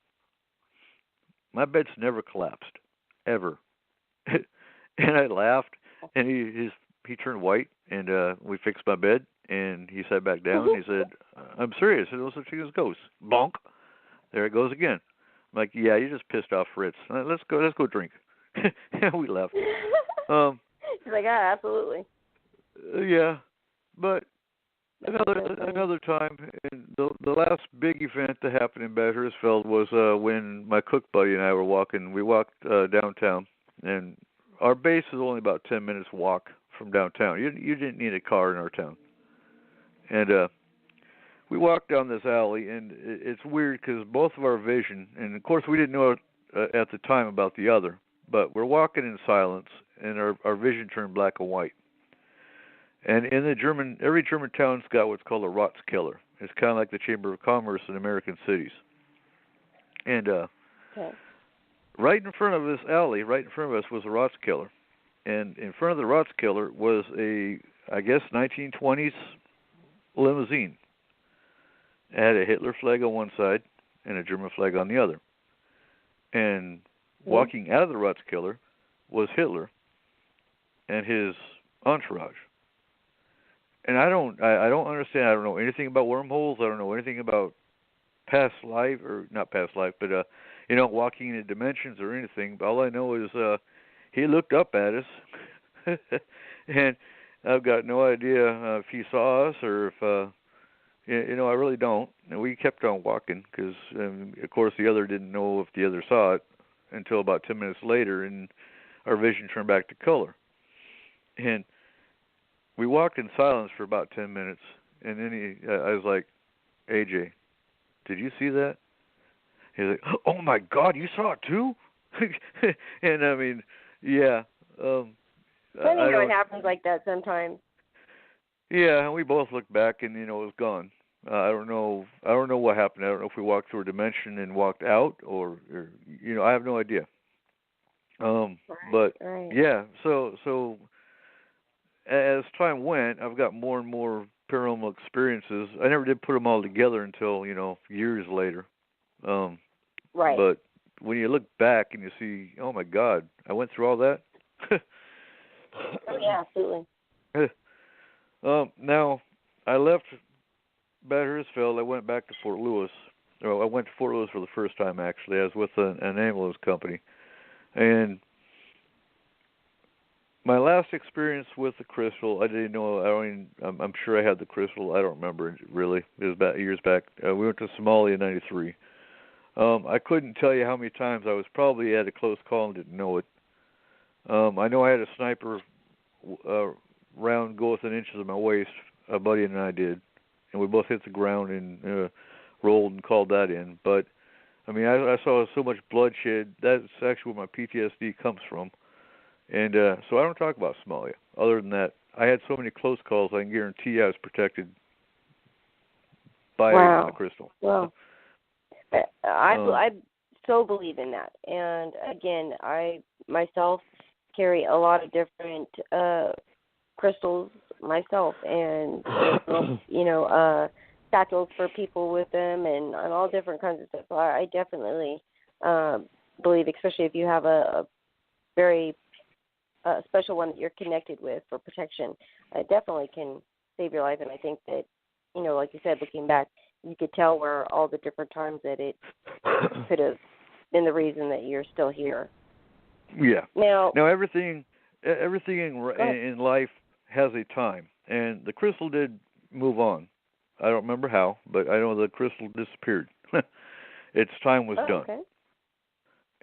My bed's never collapsed, ever. And I laughed, and he turned white, and we fixed my bed, and he sat back down, and he said, "I'm serious, there's no such thing as ghosts." Bonk. There it goes again. I'm like, "Yeah, you just pissed off Fritz. Let's go drink." And we left. He's like, absolutely. Yeah, but another time, and the last big event that happened in Bad Hersfeld was when my cook buddy and I were walking. We walked downtown, and our base is only about 10 minutes walk from downtown. You didn't need a car in our town. And we walked down this alley, and it's weird because both of our vision, and of course we didn't know it at the time about the other, but we're walking in silence, and our vision turned black and white. And in every German town's got what's called a Ratskeller. It's kind of like the Chamber of Commerce in American cities. And right in front of this alley, right in front of us, was a Ratskeller. And in front of the Ratskeller was a, I guess, 1920s limousine. It had a Hitler flag on one side and a German flag on the other. And walking out of the Ratskeller was Hitler and his entourage. And I don't understand. I don't know anything about wormholes. I don't know anything about past life, or not past life, but walking into dimensions or anything. But all I know is he looked up at us, and I've got no idea if he saw us or if I really don't. And we kept on walking because, of course, the other didn't know if the other saw it until about 10 minutes later, and our vision turned back to color. And we walked in silence for about 10 minutes, and then I was like, "AJ, did you see that?" He's like, "Oh my God, you saw it too?" And I mean, yeah. Funny how it happens like that sometimes. Yeah, and we both looked back, and it was gone. I don't know what happened. I don't know if we walked through a dimension and walked out, or I have no idea. But yeah, so. As time went, I've got more and more paranormal experiences. I never did put them all together until, years later. Right. But when you look back and you see, oh my God, I went through all that. Oh yeah, absolutely. Now, I left Bad Hersfeld. I went back to Fort Lewis. I went to Fort Lewis for the first time, actually. I was with an ambulance company. And my last experience with the crystal, I didn't know. I'm sure I had the crystal. I don't remember it really. It was about years back. We went to Somalia in '93. I couldn't tell you how many times I was probably at a close call and didn't know it. I know I had a sniper round go within inches of my waist. A buddy and I did, and we both hit the ground and rolled and called that in. But I mean, I saw so much bloodshed. That's actually where my PTSD comes from. And so I don't talk about Somalia. Other than that, I had so many close calls, I can guarantee I was protected by Wow. the crystal. Well, I so believe in that. And again, I myself carry a lot of different crystals myself, and satchels for people with them, and all different kinds of stuff. So I definitely believe, especially if you have a very special one that you're connected with for protection, it definitely can save your life. And I think that, like you said, looking back, you could tell where all the different times that it could have been the reason that you're still here. Yeah. Now everything in life has a time, and the crystal did move on. I don't remember how, but I know the crystal disappeared. Its time was done. Okay.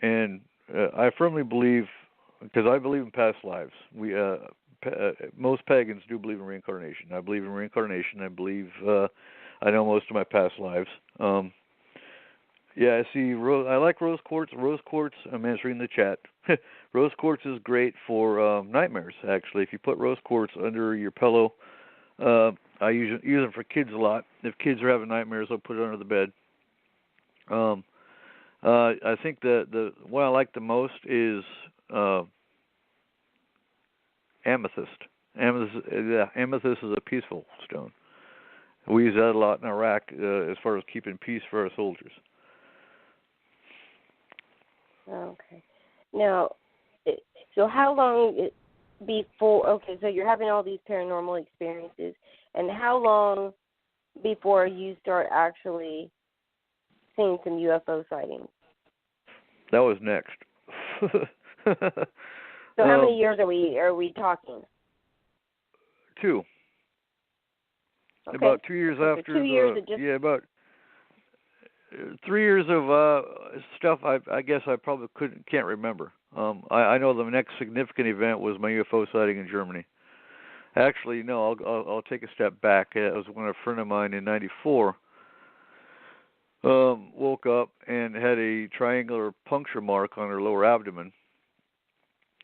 And I firmly believe, because I believe in past lives. Most pagans do believe in reincarnation. I believe in reincarnation. I believe I know most of my past lives. I see. I like rose quartz. Rose quartz. I'm answering the chat. Rose quartz is great for nightmares. Actually, if you put rose quartz under your pillow, I use them for kids a lot. If kids are having nightmares, I'll put it under the bed. I think the what I like the most is amethyst. Amethyst is a peaceful stone. We use that a lot in Iraq as far as keeping peace for our soldiers. Okay. Now, so how long before? Okay, so you're having all these paranormal experiences, and how long before you start actually seeing some UFO sightings? That was next. So how many years are we talking? 2. Okay. About 2 years after. 2 years of just... Yeah, about 3 years of stuff. I guess I probably can't remember. I know the next significant event was my UFO sighting in Germany. Actually, no. I'll take a step back. It was when a friend of mine in '94 woke up and had a triangular puncture mark on her lower abdomen.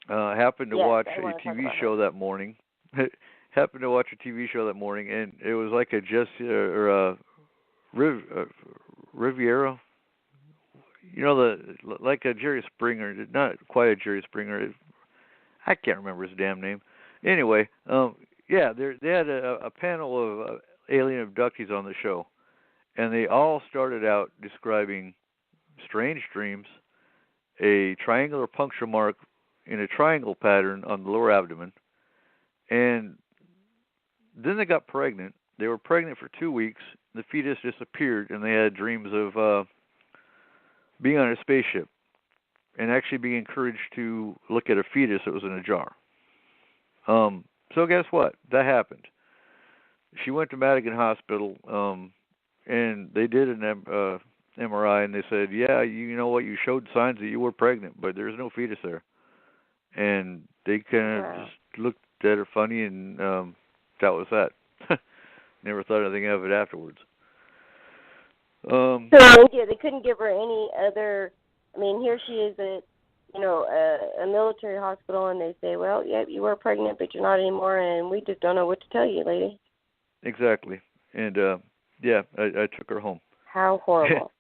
Happened to watch a TV show that morning. Happened to watch a TV show that morning, and it was like a Riviera. Like a Jerry Springer, not quite a Jerry Springer. I can't remember his damn name. Anyway, they had a panel of alien abductees on the show, and they all started out describing strange dreams, a triangular puncture mark in a triangle pattern on the lower abdomen, and then they got pregnant. They were pregnant for 2 weeks. The fetus disappeared, and they had dreams of being on a spaceship and actually being encouraged to look at a fetus that was in a jar. So guess what? That happened. She went to Madigan Hospital, and they did an MRI, and they said, yeah, you know what, you showed signs that you were pregnant, but there's no fetus there. And they kind of just looked at her funny, and that was that. Never thought anything of it afterwards. So they couldn't give her any other. I mean, here she is at a military hospital, and they say, well, yeah, you were pregnant, but you're not anymore, and we just don't know what to tell you, lady. Exactly. And I took her home. How horrible.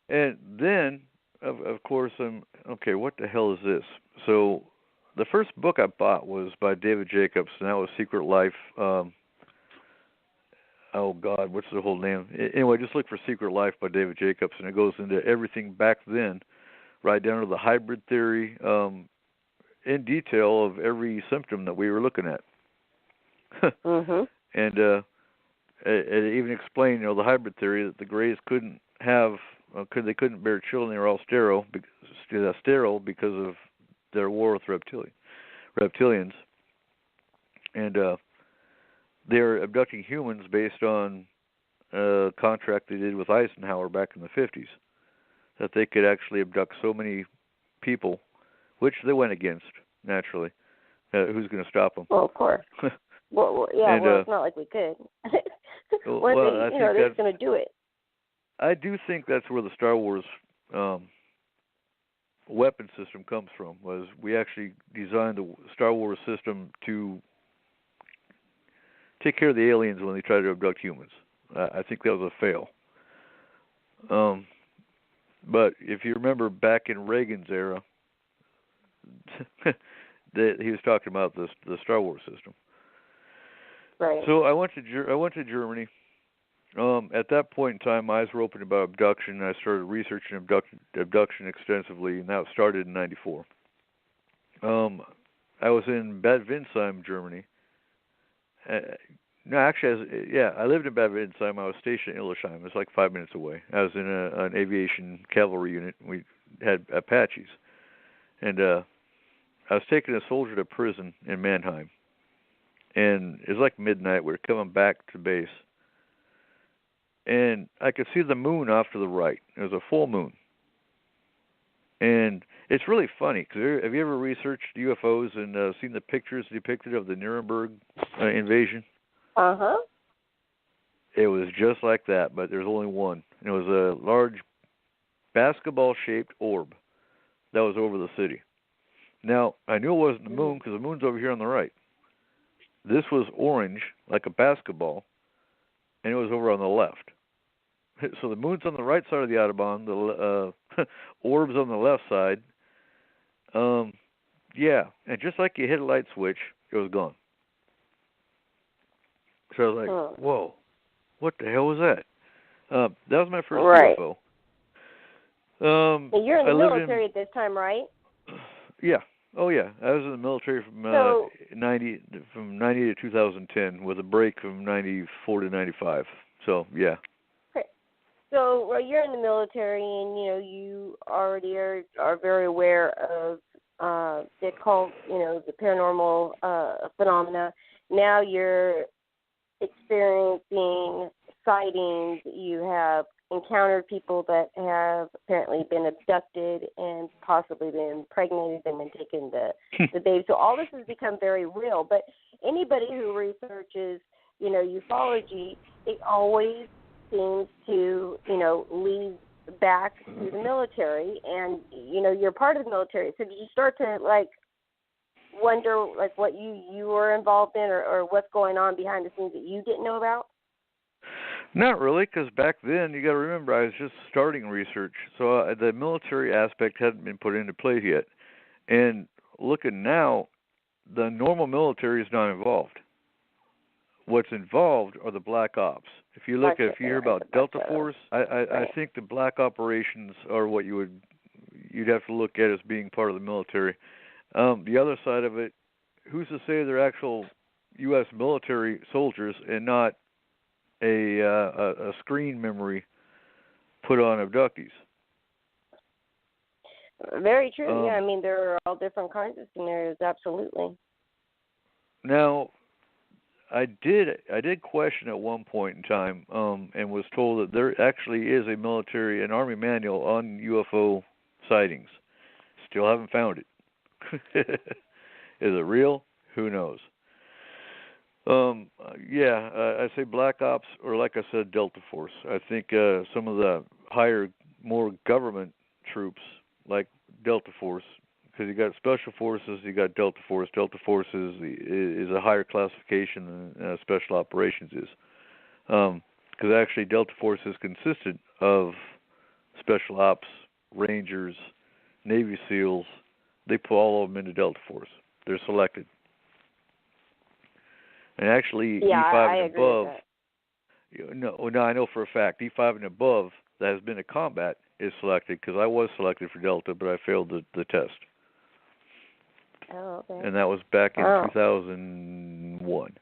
And then, of course, okay, what the hell is this? So the first book I bought was by David Jacobs, and that was Secret Life. Oh, God, what's the whole name? Anyway, just look for Secret Life by David Jacobs, and it goes into everything back then, right down to the hybrid theory, in detail of every symptom that we were looking at. Mm-hmm. And it even explained, the hybrid theory that the Greys couldn't they couldn't bear children. They were all sterile because of their war with reptilians. And they're abducting humans based on a contract they did with Eisenhower back in the 50s, that they could actually abduct so many people, which they went against, naturally. Who's going to stop them? Well, of course. It's not like we could. They're going to do it. I do think that's where the Star Wars weapon system comes from, was we actually designed the Star Wars system to take care of the aliens when they try to abduct humans. I think that was a fail. But if you remember back in Reagan's era, he was talking about the Star Wars system. Right. So I went to Germany. At that point in time, my eyes were open about abduction, and I started researching abduction extensively, and that started in '94. I was in Bad Windsheim, Germany. No, actually, I lived in Bad Windsheim. I was stationed in Illesheim. It's like 5 minutes away. I was in an aviation cavalry unit. We had Apaches. And I was taking a soldier to prison in Mannheim. And it was like midnight. We were coming back to base. And I could see the moon off to the right. It was a full moon. And it's really funny, because have you ever researched UFOs and seen the pictures depicted of the Nuremberg invasion? Uh-huh. It was just like that, but there's only one. It was a large basketball-shaped orb that was over the city. Now, I knew it wasn't the moon, because the moon's over here on the right. This was orange, like a basketball, and it was over on the left. So the moon's on the right side of the Autobahn, the orb's on the left side. And just like you hit a light switch, it was gone. So I was like, whoa, what the hell was that? That was my first UFO. You're in the military at this time, right? Yeah. Oh, yeah. I was in the military from 90 to 2010, with a break from 94 to 95. So, yeah. Okay. So you're in the military, and you already are very aware of the paranormal phenomena. Now you're experiencing sightings. You have encountered people that have apparently been abducted and possibly been impregnated and then taken the baby. So all this has become very real. But anybody who researches, ufology, it always seems to, lead back to the military. And, you're part of the military. So did you start to, wonder, what you were involved in or what's going on behind the scenes that you didn't know about? Not really, because back then, you got to remember, I was just starting research, so the military aspect hadn't been put into play yet. And looking now, the normal military is not involved. What's involved are the black ops. If you hear about Delta Force, I think the black operations are what you'd have to look at as being part of the military. The other side of it, who's to say they're actual U.S. military soldiers and not a screen memory put on abductees? Very true. Yeah, I mean, there are all different kinds of scenarios. Absolutely. Now, I did question at one point in time, and was told that there actually is an Army manual on UFO sightings. Still haven't found it. Is it real? Who knows? I say Black Ops, or like I said, Delta Force. I think some of the higher, more government troops, like Delta Force, because you got Special Forces, you got Delta Force. Delta Force is a higher classification than Special Operations is. Because actually Delta Force is consistent of Special Ops, Rangers, Navy SEALs. They put all of them into Delta Force. They're selected. And actually, E5 and above. No, I know for a fact E5 and above that has been in combat is selected, because I was selected for Delta, but I failed the test. Oh, okay. And that was back in 2001.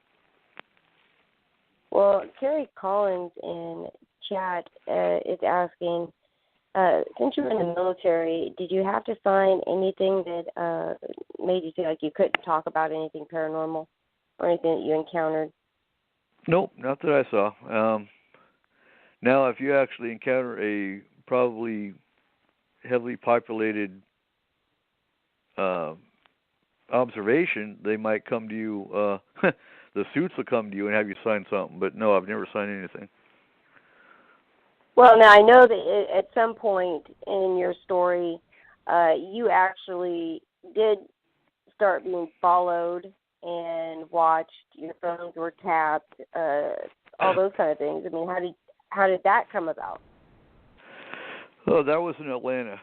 Well, Carrie Collins in chat is asking, since you were in the military, did you have to sign anything that made you feel like you couldn't talk about anything paranormal or anything that you encountered? Nope, not that I saw. Now, if you actually encounter a probably heavily populated observation, they might come to you, the suits will come to you and have you sign something. But no, I've never signed anything. Well, now I know that at some point in your story, you actually did start being followed and watched. Your phones were tapped. all those kind of things. I mean, how did that come about? Oh, that was in Atlanta.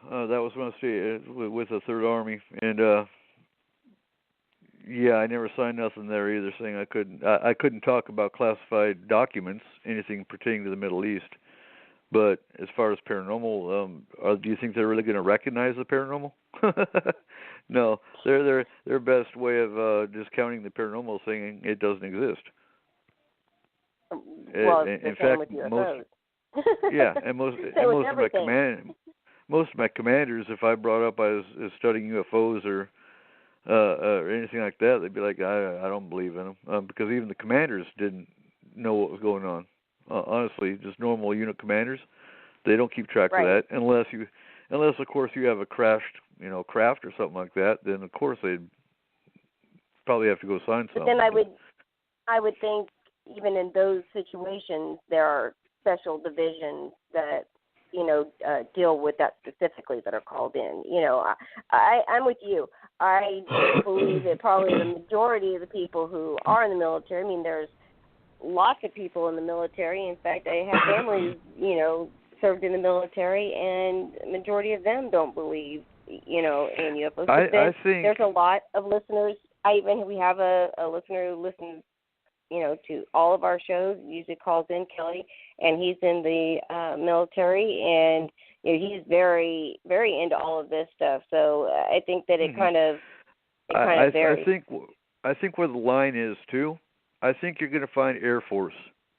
That was when I stayed with the Third Army, and yeah, I never signed nothing there either, saying I couldn't talk about classified documents, anything pertaining to the Middle East. But as far as paranormal, do you think they're really going to recognize the paranormal? No, their best way of discounting the paranormal, saying it doesn't exist. Well, in fact, most of my commanders, if I brought up I was studying UFOs or anything like that, they'd be like, I don't believe in them, because even the commanders didn't know what was going on. Honestly, just normal unit commanders, they don't keep track of that unless of course you have a crashed craft or something like that. Then of course they'd probably have to go sign something. But then I would think even in those situations there are special divisions that deal with that specifically, that are called in. I'm with you. I believe that probably the majority of the people who are in the military, I mean, there's lots of people in the military. In fact, I have families, served in the military, and the majority of them don't believe, in UFOs. I think there's a lot of listeners. We have a listener who listens, to all of our shows, usually calls in, Kelly, and he's in the military, and he's very, very into all of this stuff. So I think that it kind of varies. I think where the line is too. I think you're going to find Air Force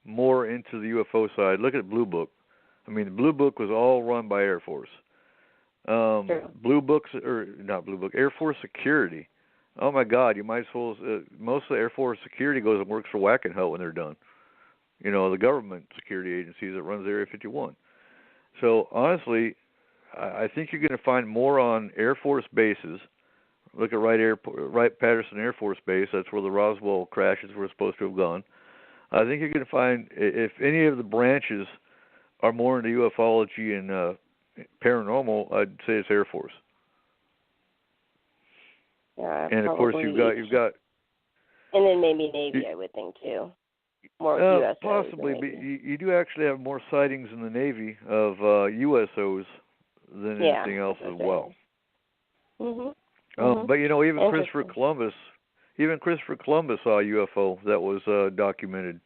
more into the UFO side. Look at Blue Book. I mean, the Blue Book was all run by Air Force. Air Force Security. Oh my God, you might as well. Most of the Air Force Security goes and works for Wackenhut when they're done. The government security agencies that runs Area 51. So honestly, I think you're going to find more on Air Force bases. Look at Wright Patterson Air Force Base. That's where the Roswell crashes were supposed to have gone. I think you're going to find, if any of the branches are more into ufology and paranormal, I'd say it's Air Force. Yeah, and of course you've got, and then maybe Navy, I would think too. More USOs. Possibly, but you do actually have more sightings in the Navy of USOs than anything else as well. Mhm. But even Christopher Columbus saw a UFO that was documented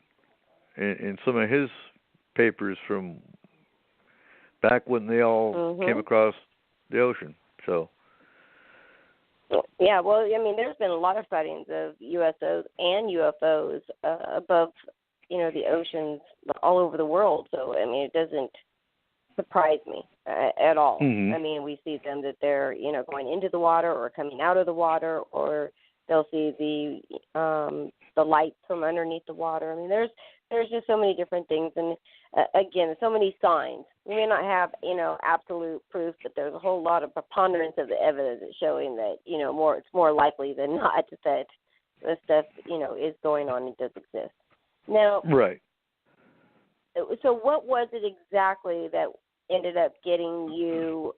in some of his papers from back when they all came across the ocean. So. Yeah, well, I mean, there's been a lot of sightings of USOs and UFOs above, the oceans all over the world. So, I mean, it doesn't surprise me at all. Mm-hmm. I mean, we see them that they're, going into the water or coming out of the water, or they'll see the lights from underneath the water. I mean, there's just so many different things, and again, so many signs. We may not have, absolute proof, but there's a whole lot of preponderance of the evidence showing that, it's more likely than not that this stuff, is going on and does exist. Now, right. So what was it exactly that ended up getting you,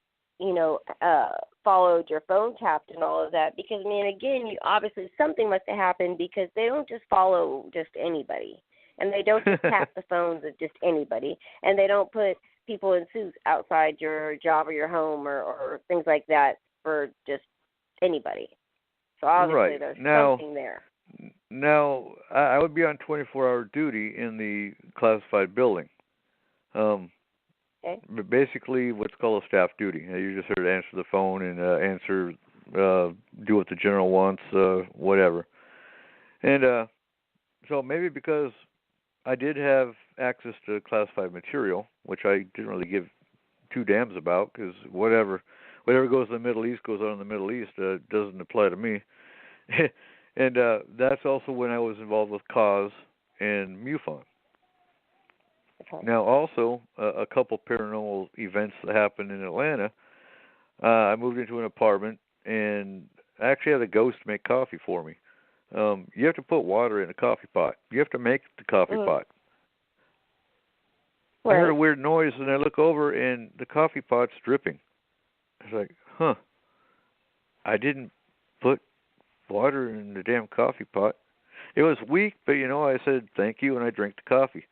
followed your phone tapped and all of that? Because, I mean, again, obviously something must have happened, because they don't just follow just anybody. And they don't just tap the phones of just anybody. And they don't put people in suits outside your job or your home or things like that for just anybody. So obviously there's something there. Now, I would be on 24-hour duty in the classified building. But basically what's called a staff duty. You just sort of answer the phone and do what the general wants, whatever. And so maybe because I did have access to classified material, which I didn't really give two damns about, because whatever goes in the Middle East goes on in the Middle East. Doesn't apply to me. And that's also when I was involved with CAUSE and MUFON. Okay. Now, also, a couple paranormal events that happened in Atlanta. I moved into an apartment, and I actually had a ghost make coffee for me. You have to put water in a coffee pot. You have to make the coffee pot. Right. I heard a weird noise, and I look over, and the coffee pot's dripping. I was like, I didn't put water in the damn coffee pot. It was weak, but I said thank you and I drank the coffee.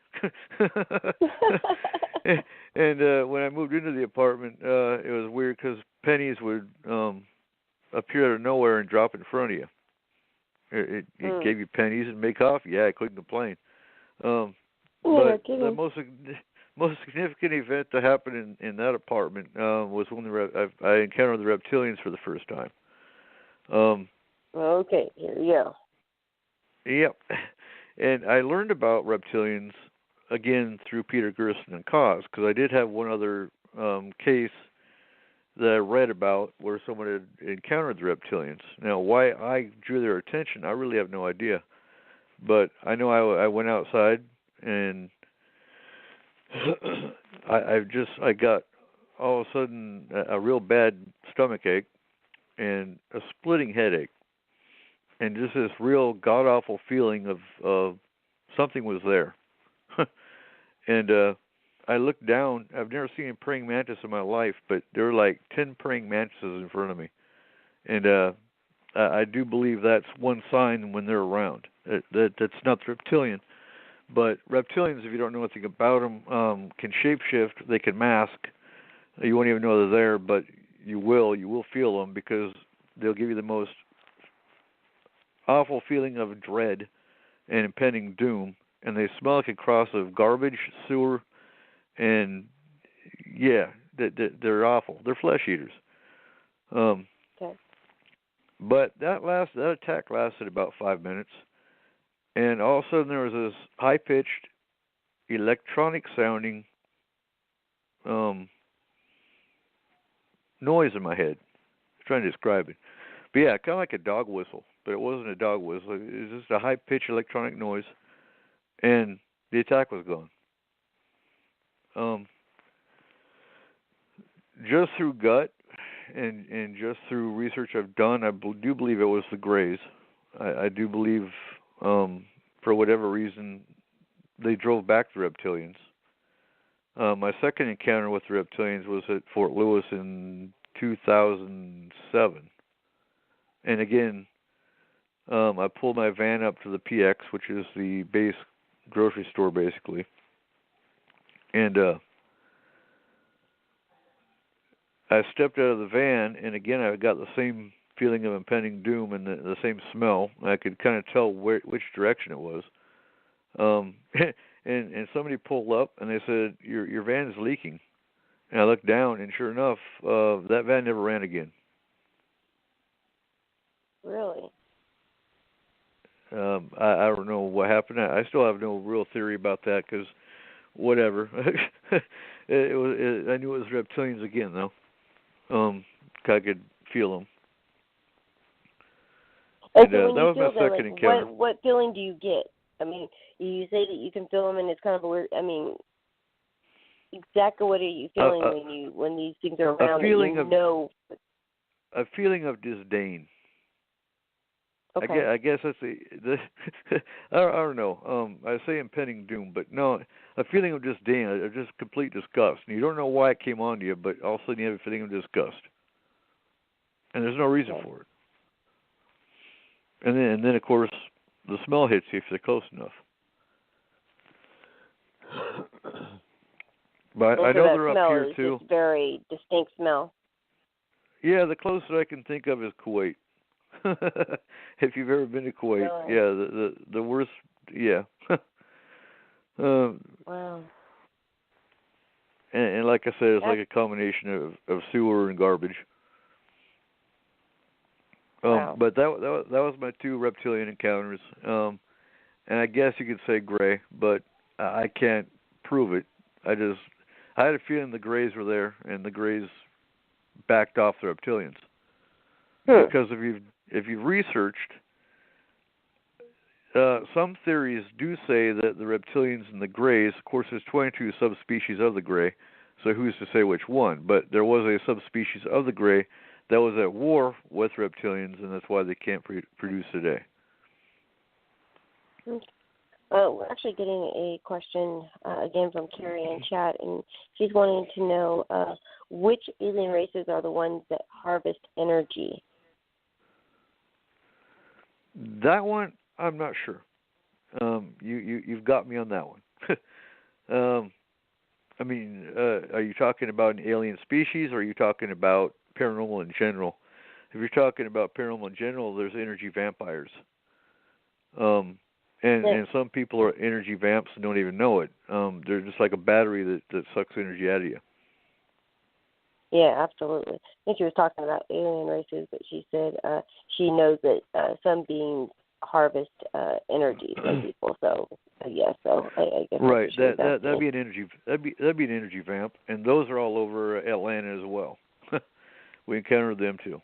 And when I moved into the apartment, it was weird because pennies would appear out of nowhere and drop in front of you. It gave you pennies and made coffee. Yeah, I couldn't complain. But the most significant event that happened in that apartment was when I encountered the reptilians for the first time. Okay, here we go. Yep. And I learned about reptilians, again, through Peter Gersten and Cause, because I did have one other case that I read about where someone had encountered the reptilians. Now, why I drew their attention, I really have no idea. But I know I went outside, and I got, all of a sudden, a real bad stomach ache and a splitting headache. And just this real god-awful feeling of something was there. And I looked down. I've never seen a praying mantis in my life, but there were like 10 praying mantises in front of me. And I do believe that's one sign when they're around. That's not the reptilian. But reptilians, if you don't know anything about them, can shapeshift. They can mask. You won't even know they're there, but you will feel them because they'll give you the most awful feeling of dread and impending doom, and they smell like a cross of garbage, sewer, and they're awful. They're flesh eaters. Okay. But that attack lasted about 5 minutes, and all of a sudden there was this high-pitched, electronic-sounding noise in my head. I'm trying to describe it. But yeah, kind of like a dog whistle. But it wasn't a dog whistle. It was just a high-pitched electronic noise, and the attack was gone. Just through gut and just through research I've done, I do believe it was the Greys. I do believe, for whatever reason, they drove back the reptilians. My second encounter with the reptilians was at Fort Lewis in 2007. And again, I pulled my van up to the PX, which is the base grocery store, basically. And I stepped out of the van, and again, I got the same feeling of impending doom and the same smell. I could kind of tell which direction it was. And somebody pulled up, and they said, your van is leaking. And I looked down, and sure enough, that van never ran again. Really? I don't know what happened. I still have no real theory about that because whatever. I knew it was reptilians again, though. I could feel them. And so that was my second encounter. What feeling do you get? I mean, you say that you can feel them, and it's kind of a weird. I mean, exactly what are you feeling when these things are around? A feeling of disdain. Okay. I guess that's I don't know. I say impending doom, but no, a feeling of disdain, just complete disgust. And you don't know why it came on to you, but all of a sudden you have a feeling of disgust, and there's no reason for it. And then of course the smell hits you if they're close enough. But I know they're up here too. Just very distinct smell. Yeah, the closest I can think of is Kuwait. If you've ever been to Kuwait, yeah, the worst, yeah. Wow. And like I said, it's like a combination of sewer and garbage. Wow. But that was my two reptilian encounters. And I guess you could say gray, but I can't prove it. I had a feeling the Greys were there, and the Greys backed off the reptilians. Because if you've researched, some theories do say that the reptilians and the Greys, of course there's 22 subspecies of the Grey, so who's to say which one? But there was a subspecies of the Grey that was at war with reptilians, and that's why they can't produce today. We're actually getting a question again from Carrie in chat, and she's wanting to know which alien races are the ones that harvest energy. That one, I'm not sure. You've got me on that one. I mean, are you talking about an alien species, or are you talking about paranormal in general? If you're talking about paranormal in general, there's energy vampires. And some people are energy vamps and don't even know it. They're just like a battery that sucks energy out of you. Yeah, absolutely. I think she was talking about alien races, but she said she knows that some beings harvest energy from people. So yes, so I guess right. That'd be an energy vamp, and those are all over Atlanta as well. We encountered them too.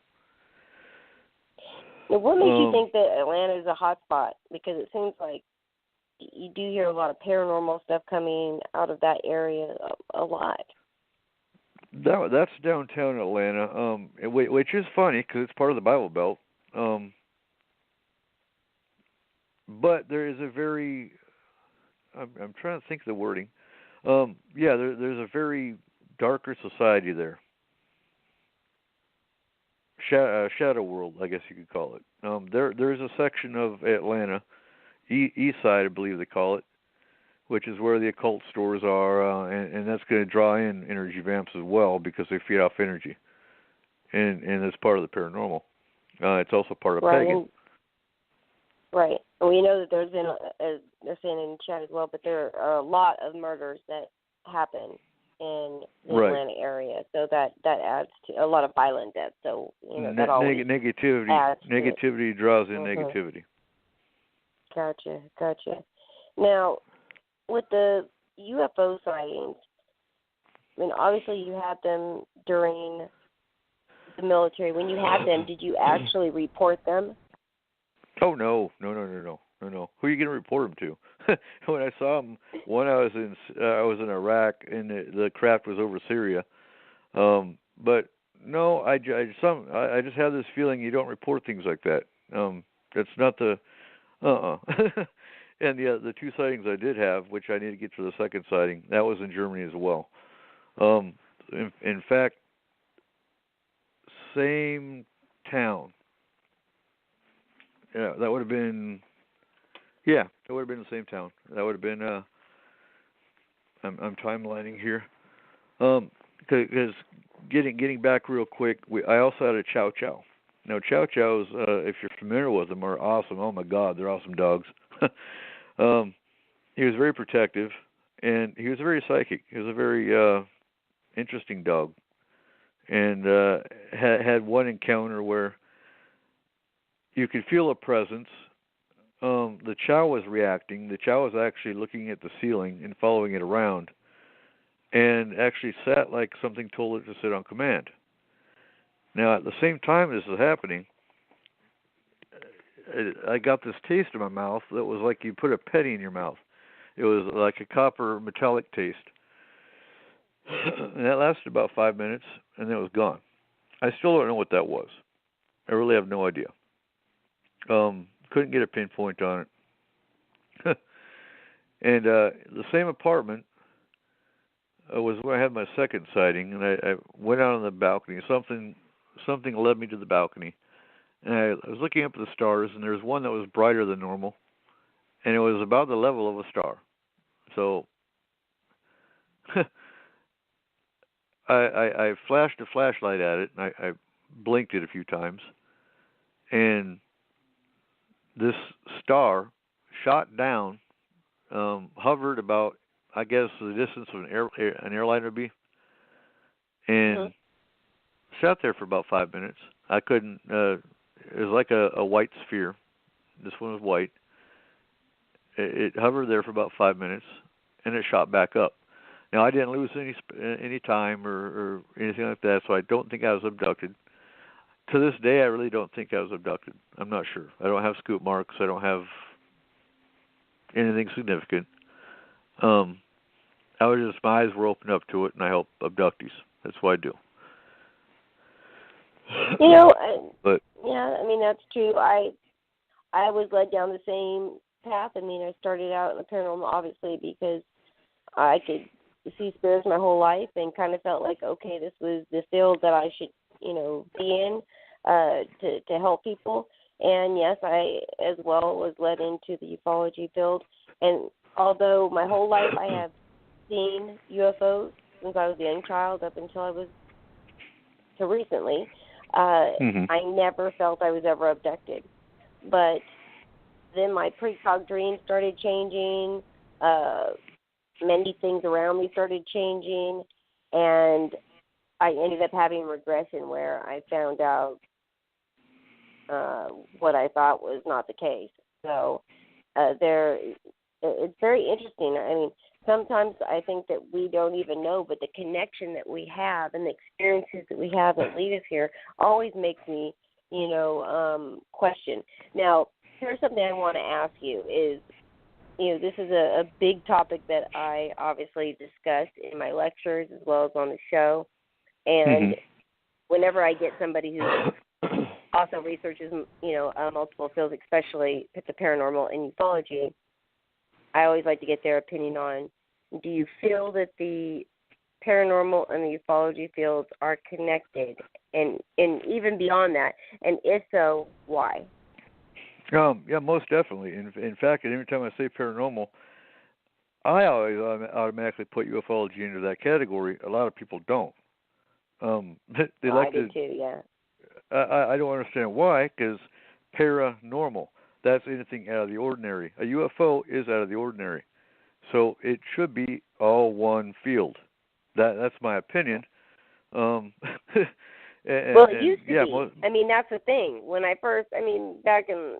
Now, what makes you think that Atlanta is a hot spot? Because it seems like you do hear a lot of paranormal stuff coming out of that area a lot. That's downtown Atlanta, which is funny because it's part of the Bible Belt. But there is a very, I'm trying to think of the wording. There's a very darker society there. Shadow world, I guess you could call it. There's a section of Atlanta, east side, I believe they call it, which is where the occult stores are, and that's going to draw in energy vamps as well because they feed off energy, and it's part of the paranormal. It's also part of pagan. Right. And we know that there's been, as they're saying in the chat as well, but there are a lot of murders that happen in the Atlanta area, so that adds to a lot of violent deaths. So that always negativity draws in negativity. Gotcha. Now, with the UFO sightings, I mean, obviously you had them during the military. When you had them, did you actually report them? Oh no! Who are you going to report them to? When I saw them, I was in Iraq, and the craft was over Syria. But no, I just have this feeling you don't report things like that. That's not the And the two sightings I did have, which I need to get to the second sighting, that was in Germany as well. In fact, same town. Yeah, that would have been. Yeah, it would have been the same town. That would have been. I'm timelining here. Because getting back real quick, I also had a chow chow. Now chow chows, if you're familiar with them, are awesome. Oh my God, they're awesome dogs. He was very protective, and he was very psychic. He was a very interesting dog, and had one encounter where you could feel a presence. The chow was reacting. The chow was actually looking at the ceiling and following it around, and actually sat like something told it to sit on command. Now, at the same time this was happening, I got this taste in my mouth that was like you put a penny in your mouth. It was like a copper metallic taste. And that lasted about 5 minutes, and then it was gone. I still don't know what that was. I really have no idea. Couldn't get a pinpoint on it. And the same apartment was where I had my second sighting, and I went out on the balcony. Something led me to the balcony, and I was looking up at the stars, and there was one that was brighter than normal, and it was about the level of a star. So I flashed a flashlight at it, and I blinked it a few times, and this star shot down, hovered about, I guess, the distance of an airliner would be, and sat there for about 5 minutes. I couldn't. It was like a white sphere. This one was white. It hovered there for about 5 minutes, and it shot back up. Now I didn't lose any time or anything like that, so I don't think I was abducted. To this day, I really don't think I was abducted. I'm not sure. I don't have scoop marks. I don't have anything significant. I was just, my eyes were open up to it, and I help abductees. That's what I do. Yeah, I mean, that's true. I was led down the same path. I mean, I started out in the paranormal, obviously, because I could see spirits my whole life and kind of felt like, okay, this was the field that I should, be in to help people. And yes, I as well was led into the ufology field. And although my whole life I have seen UFOs since I was a young child up until I was to recently, I never felt I was ever abducted. But then my precog dreams started changing. Many things around me started changing, and I ended up having regression where I found out what I thought was not the case. So it's very interesting. I mean, sometimes I think that we don't even know, but the connection that we have and the experiences that we have that lead us here always makes me, question. Now, here's something I want to ask you is, this is a big topic that I obviously discuss in my lectures as well as on the show. And whenever I get somebody who also researches, multiple fields, especially the paranormal and ufology, I always like to get their opinion on, do you feel that the paranormal and the ufology fields are connected, and even beyond that? And if so, why? Yeah, most definitely. In fact, every time I say paranormal, I always automatically put ufology into that category. A lot of people don't. They like I do too, yeah. I don't understand why, because paranormal, that's anything out of the ordinary. A UFO is out of the ordinary. So it should be all one field. That's my opinion. It used to be. I mean, that's the thing. When I first, back in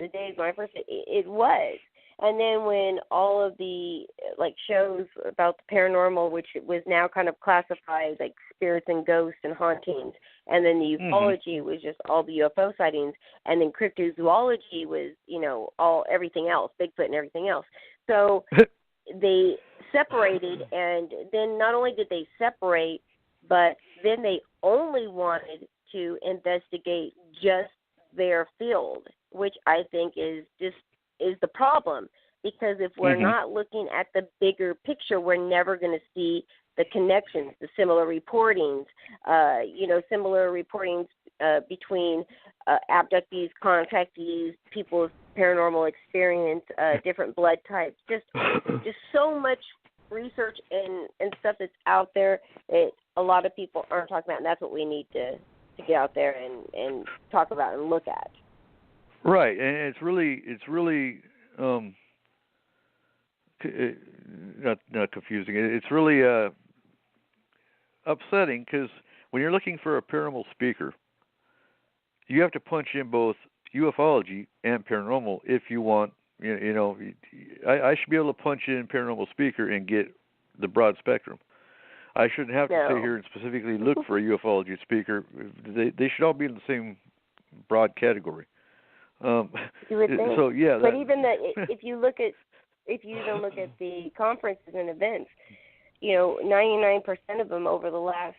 the days when I first, it was. And then when all of the shows about the paranormal, which was now kind of classified like spirits and ghosts and hauntings, and then the ufology was just all the UFO sightings, and then cryptozoology was everything else, Bigfoot and everything else. So they separated, and then not only did they separate, but then they only wanted to investigate just their field, which I think is the problem, because if we're not looking at the bigger picture, we're never going to see the connections, the similar reportings, between abductees, contactees, people's paranormal experience, different blood types, just so much research and stuff that's out there that a lot of people aren't talking about, and that's what we need to get out there and talk about and look at. Right, and it's really not confusing. It's really upsetting, because when you're looking for a paranormal speaker, you have to punch in both ufology and paranormal if you want. I should be able to punch in paranormal speaker and get the broad spectrum. I shouldn't have to sit here and specifically look for a ufology speaker. They should all be in the same broad category. You would think. So yeah, but even if you even look at the conferences and events, 99% of them over the last,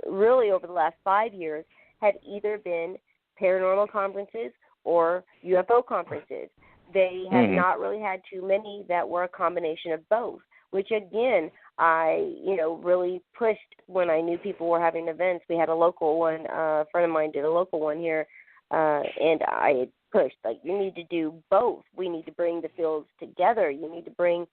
really over the last 5 years had either been paranormal conferences or UFO conferences. They have not really had too many that were a combination of both, which again, I, really pushed when I knew people were having events. We had a local one, a friend of mine did a local one here, and I had pushed, you need to do both. We need to bring the fields together. You need to bring,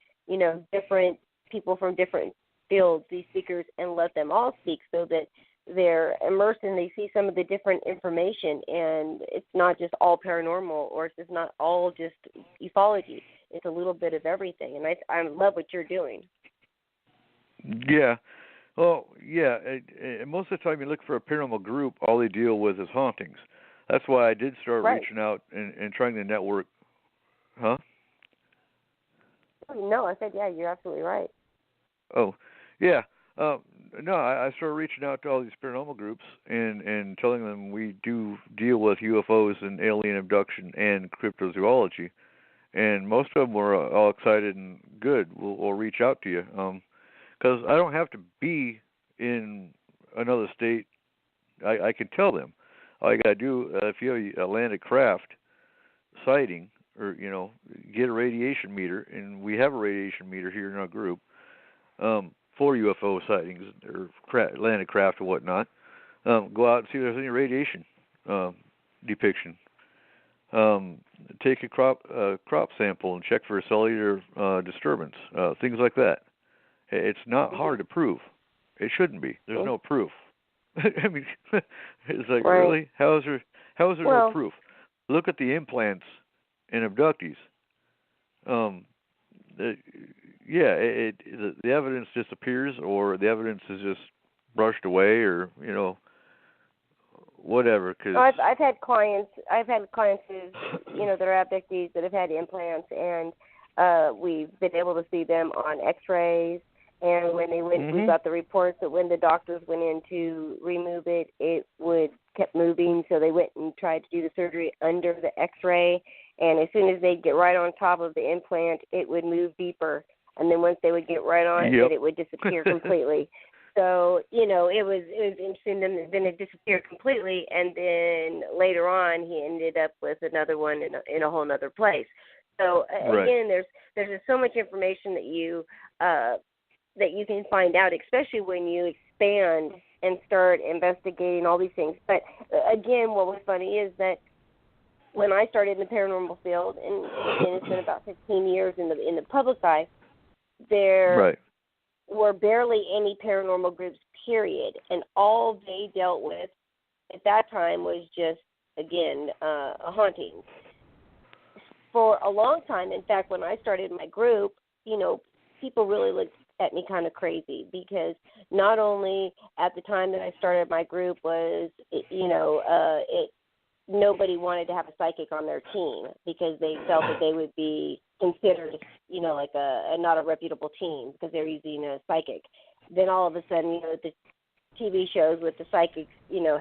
different people from different fields, these speakers, and let them all speak so that they're immersed and they see some of the different information, and it's not just all paranormal, or it's just not all just ufology. It's a little bit of everything, and I love what you're doing. Yeah. Well, yeah. And most of the time you look for a paranormal group, all they deal with is hauntings. That's why I did start reaching out and trying to network. Huh? No, I said, yeah, you're absolutely right. Oh, yeah. No, I started reaching out to all these paranormal groups and telling them we do deal with UFOs and alien abduction and cryptozoology. And most of them were all excited and good. We'll reach out to you. Because I don't have to be in another state. I can tell them. All you got to do, if you have a landed craft sighting, or, get a radiation meter, and we have a radiation meter here in our group, for UFO sightings or landed craft or whatnot, go out and see if there's any radiation depiction take a crop sample and check for a cellular disturbance, things like that. It's not hard to prove. It shouldn't be. There's no proof. I mean, it's like, really? How is there no proof? Look at the implants in abductees. The evidence disappears, or the evidence is just brushed away, or whatever. Cause I've had clients who, that are abductees that have had implants, and we've been able to see them on X-rays. And when they went, we got the reports that when the doctors went in to remove it, it kept moving. So they went and tried to do the surgery under the X-ray. And as soon as they'd get right on top of the implant, it would move deeper. And then once they would get right on it, it would disappear completely. So, it was interesting. Then it disappeared completely. And then later on, he ended up with another one in a whole other place. So, again, there's just so much information that you can find out, especially when you expand and start investigating all these things. But, again, what was funny is that when I started in the paranormal field, and it's been about 15 years in the public eye, there were barely any paranormal groups, period. And all they dealt with at that time was just, again, a haunting. For a long time, in fact, when I started my group, people really looked at me kind of crazy, because not only at the time that I started my group was, nobody wanted to have a psychic on their team, because they felt that they would be considered, like not a reputable team, because they're using a psychic. Then all of a sudden, the TV shows with the psychics,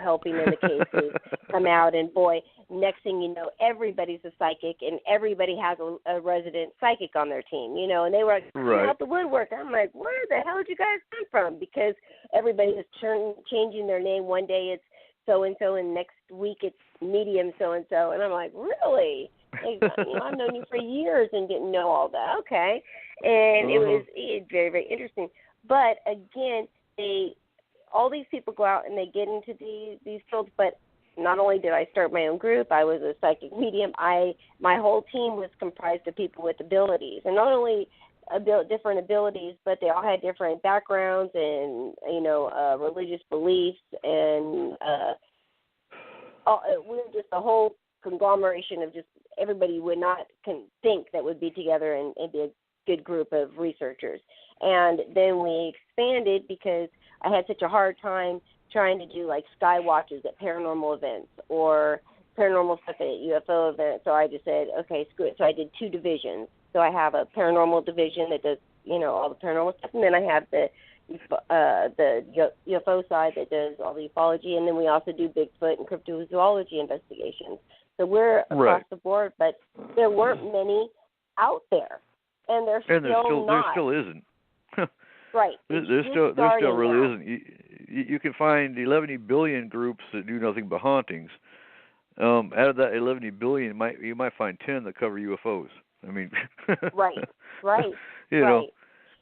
helping in the cases come out, and boy, next thing you know, everybody's a psychic, and everybody has a resident psychic on their team, and they were coming out the woodwork. I'm like, where the hell did you guys come from? Because everybody is changing their name. One day it's so-and-so, and next week it's medium so-and-so, and I'm like, really? I've known you for years and didn't know all that. Okay. And it was very, very interesting. But, again, all these people go out and they get into these fields, but not only did I start my own group, I was a psychic medium. My whole team was comprised of people with abilities, and not only different abilities, but they all had different backgrounds and religious beliefs, and we were just a whole conglomeration of just everybody would not think that would be together and be a good group of researchers. And then we expanded because I had such a hard time trying to do like sky watches at paranormal events or paranormal stuff at UFO events. So I just said, okay, screw it. So I did two divisions. So I have a paranormal division that does, all the paranormal stuff, and then I have the UFO side that does all the ufology, and then we also do Bigfoot and cryptozoology investigations. So we're across the board, but there weren't many out there, and there still isn't. Right. There still really isn't. You can find 11 billion groups that do nothing but hauntings. Out of that 11 billion, you might find 10 that cover UFOs. I mean, right. You know.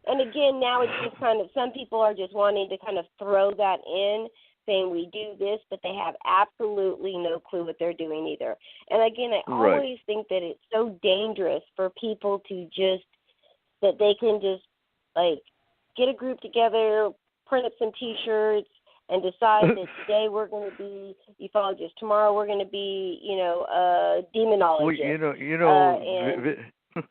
And again, now it's just kind of, some people are just wanting to kind of throw that in, saying we do this, but they have absolutely no clue what they're doing either. And again, I always think that it's so dangerous for people to that they can just, like, get a group together, print up some T-shirts, and decide that today we're going to be ufologists, tomorrow we're going to be, demonologists. Well,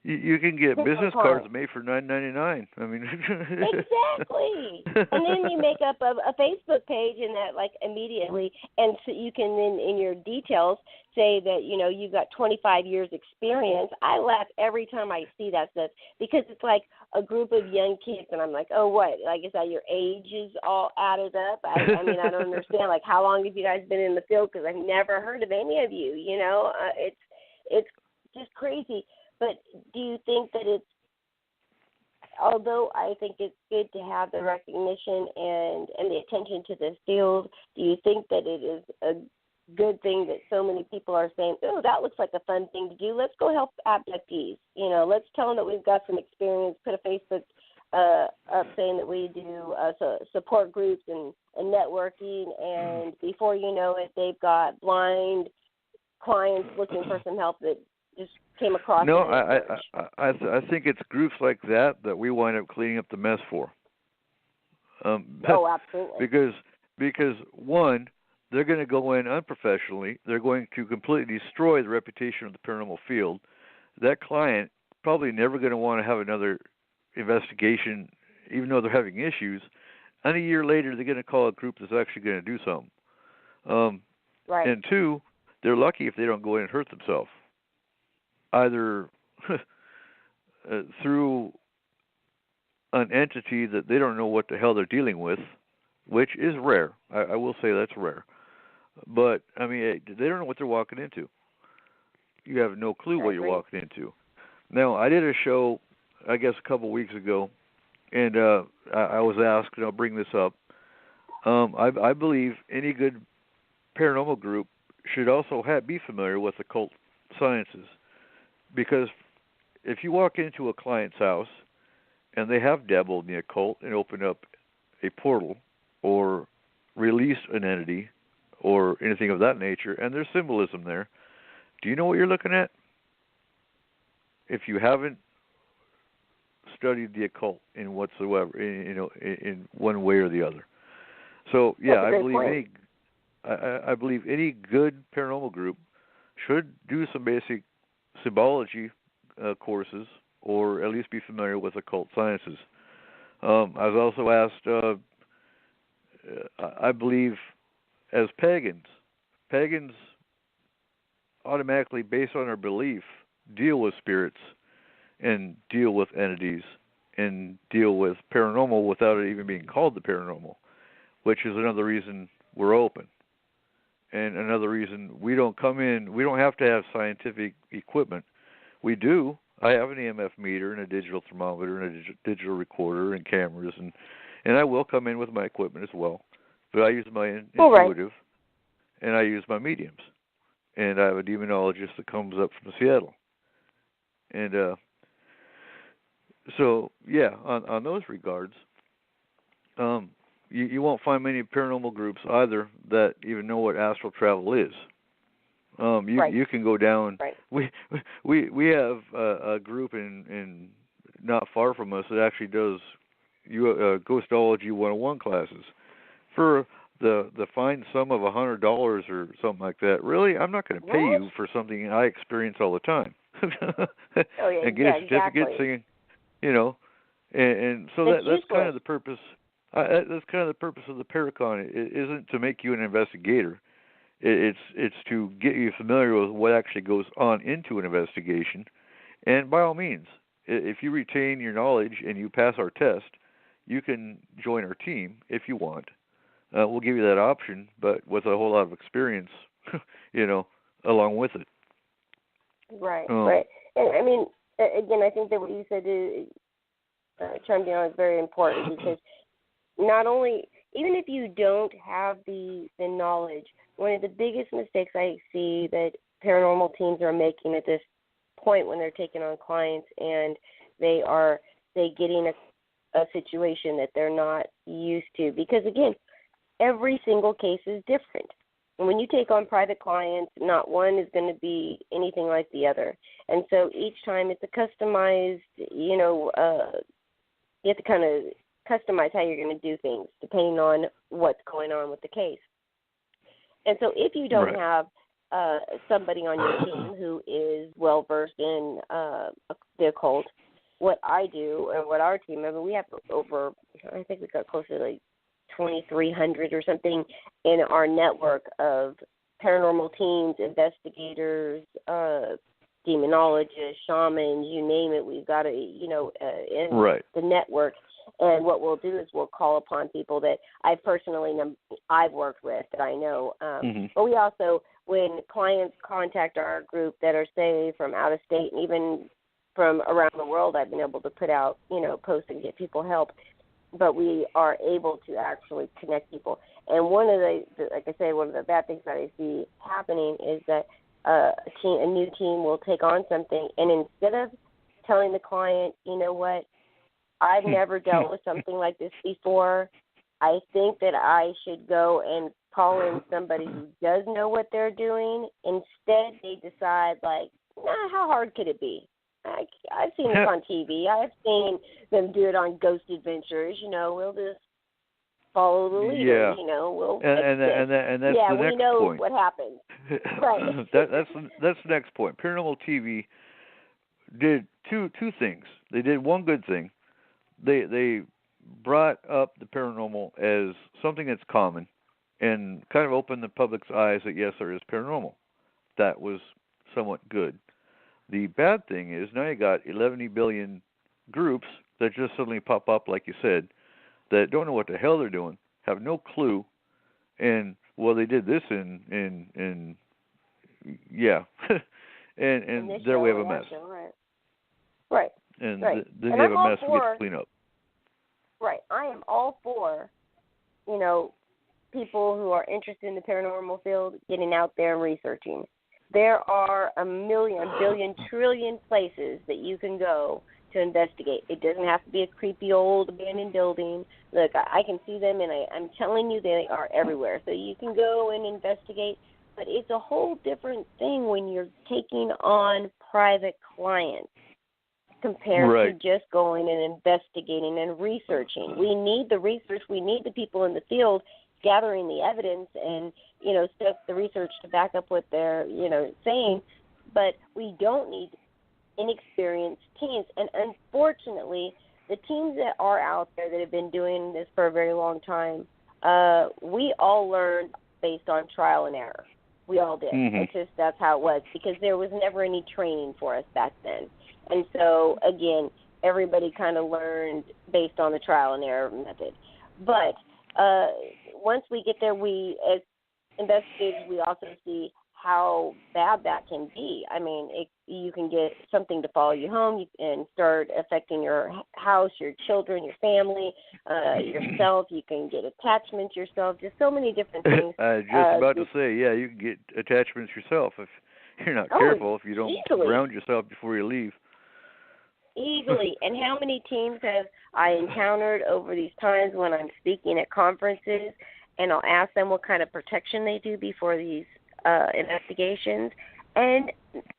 you can get business cards made for $9.99. I mean, exactly. And then you make up a Facebook page, and that like immediately, and so you can then in your details say that you've got 25 years experience. I laugh every time I see that stuff because it's like a group of young kids, and I'm like, oh, what? Like, is that your age is all added up? I mean, I don't understand. Like, how long have you guys been in the field? Because I've never heard of any of you. It's just crazy. But do you think that although I think it's good to have the recognition and the attention to this field, do you think that it is a good thing that so many people are saying, oh, that looks like a fun thing to do. Let's go help abductees. Let's tell them that we've got some experience, put a Facebook up saying that we do support groups and networking, and before you know it, they've got blind clients looking for some help that just came across. No, I think it's groups like that we wind up cleaning up the mess for. Oh, absolutely. Because one, they're going to go in unprofessionally. They're going to completely destroy the reputation of the paranormal field. That client probably never going to want to have another investigation, even though they're having issues. And a year later, they're going to call a group that's actually going to do something. Right. And two, they're lucky if they don't go in and hurt themselves, either through an entity that they don't know what the hell they're dealing with, which is rare. I will say that's rare. But, I mean, they don't know what they're walking into. You have no clue what you're walking into. Now, I did a show, I guess, a couple weeks ago, and I was asked, and I'll bring this up, I believe any good paranormal group should also be familiar with occult sciences. Because if you walk into a client's house and they have dabbled in the occult and opened up a portal or released an entity or anything of that nature, and there's symbolism there, do you know what you're looking at? If you haven't studied the occult in whatsoever, in one way or the other. So yeah, I believe any good paranormal group should do some basic symbology courses, or at least be familiar with occult sciences. I was also asked, I believe, as pagans automatically, based on our belief, deal with spirits and deal with entities and deal with paranormal without it even being called the paranormal, which is another reason we're open. And another reason we don't have to have scientific equipment. We do. I have an EMF meter and a digital thermometer and a digital recorder and cameras, and I will come in with my equipment as well. But I use my intuitive, and I use my mediums. And I have a demonologist that comes up from Seattle. And so, yeah, on those regards, you won't find many paranormal groups either that even know what astral travel is. You can go down. Right. We have a group in not far from us that actually does Ghostology 101 classes for the fine sum of $100 or something like that. Really, I'm not going to pay you for something I experience all the time. And get a certificate saying, and so that's kind of the purpose. That's kind of the purpose of the Paracon. It isn't to make you an investigator. It's to get you familiar with what actually goes on into an investigation. And by all means, if you retain your knowledge and you pass our test, you can join our team if you want. We'll give you that option, but with a whole lot of experience, along with it. Right. And I mean, again, I think that what you said chimed in on is very important, because not only, even if you don't have the knowledge, one of the biggest mistakes I see that paranormal teams are making at this point when they're taking on clients and they get in a situation that they're not used to. Because, again, every single case is different. And when you take on private clients, not one is going to be anything like the other. And so each time it's a customized, you have to kind of customize how you're going to do things depending on what's going on with the case. And so if you don't have somebody on your team who is well-versed in the occult, what I do and what our team, we have over, I think we've got close to like 2,300 or something in our network of paranormal teams, investigators, demonologists, shamans, you name it. We've got in the network. And what we'll do is we'll call upon people that I've worked with, that I know. But we also, when clients contact our group that are, say, from out of state and even from around the world, I've been able to put out, posts and get people help. But we are able to actually connect people. And one of like I say, one of the bad things that I see happening is that a new team will take on something, and instead of telling the client, you know what, I've never dealt with something like this before, I think that I should go and call in somebody who does know what they're doing. Instead, they decide, like, nah, how hard could it be? I've seen this on TV. I've seen them do it on Ghost Adventures. We'll just follow the leader. We'll and that's the next we know point. what happens. Right. that's the next point. Paranormal TV did two things. They did one good thing. They brought up the paranormal as something that's common and kind of opened the public's eyes that, yes, there is paranormal. That was somewhat good. The bad thing is now you got 11 billion groups that just suddenly pop up, like you said, that don't know what the hell they're doing, have no clue, and, well, they did this and there we have a mess. Right. And right. then you have a mess we have to clean up. Right. I am all for, people who are interested in the paranormal field getting out there and researching. There are a million, billion, trillion places that you can go to investigate. It doesn't have to be a creepy old abandoned building. Look, I can see them, and I'm telling you they are everywhere. So you can go and investigate, but it's a whole different thing when you're taking on private clients compared to just going and investigating and researching. We need the research. We need the people in the field gathering the evidence and, stuff, the research to back up what they're, saying. But we don't need inexperienced teams. And unfortunately, the teams that are out there that have been doing this for a very long time, we all learned based on trial and error. We all did. Mm-hmm. That's how it was, because there was never any training for us back then. And so, again, everybody kind of learned based on the trial and error method. But once we get there, we, as investigators, we also see how bad that can be. I mean, you can get something to follow you home and start affecting your house, your children, your family, yourself. You can get attachments yourself, just so many different things. I was just about to say, you can get attachments yourself if you're not careful, if you don't ground yourself before you leave. Easily. And how many teams have I encountered over these times when I'm speaking at conferences, and I'll ask them what kind of protection they do before these investigations, and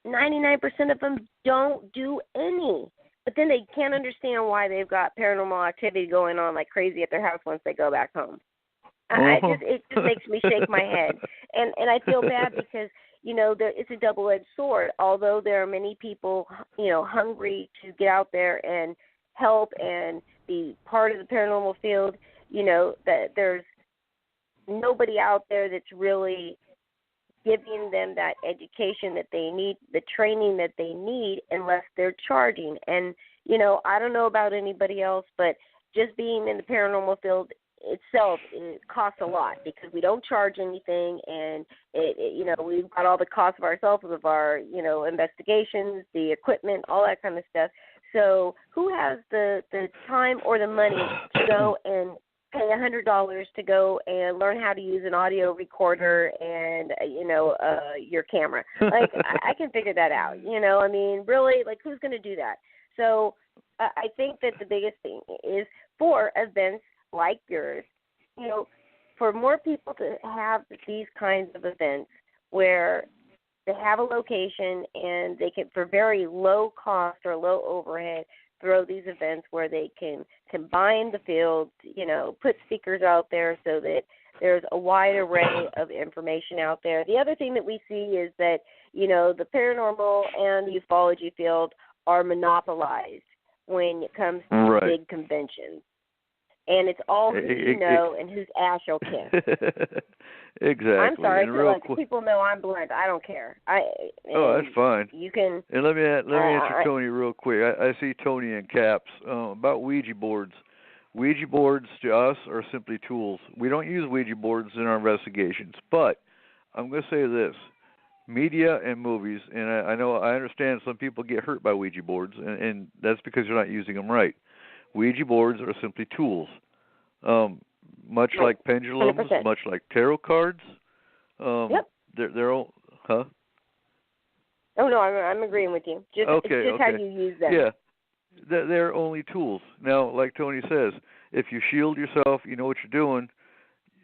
99% of them don't do any. But then they can't understand why they've got paranormal activity going on like crazy at their house once they go back home. It just makes me shake my head. And I feel bad because, it's a double-edged sword. Although there are many people, hungry to get out there and help and be part of the paranormal field, that there's nobody out there that's really giving them that education that they need, the training that they need, unless they're charging. And, I don't know about anybody else, but just being in the paranormal field itself, it costs a lot because we don't charge anything, and we've got all the costs of ourselves, of our investigations, the equipment, all that kind of stuff. So who has the time or the money to go and pay $100 to go and learn how to use an audio recorder and your camera? Like, I can figure that out. I mean, really, like, who's going to do that? So I think that the biggest thing is for events like yours, for more people to have these kinds of events where they have a location and they can, for very low cost or low overhead, throw these events where they can combine the fields, put speakers out there so that there's a wide array of information out there. The other thing that we see is that, the paranormal and the ufology field are monopolized when it comes to big conventions. And it's all who you know and whose ass you'll kiss. Exactly. I'm sorry. People know I'm blunt. I don't care. That's fine. You can. And let me answer Tony real quick. I see Tony in caps about Ouija boards. Ouija boards to us are simply tools. We don't use Ouija boards in our investigations. But I'm going to say this: media and movies, and I understand some people get hurt by Ouija boards, and that's because they're not using them right. Ouija boards are simply tools, much like pendulums, 100%. much like tarot cards. Yep. They're all, huh? Oh no, I'm agreeing with you. It's just how you use them. Yeah, they're only tools. Now, like Tony says, if you shield yourself, you know what you're doing.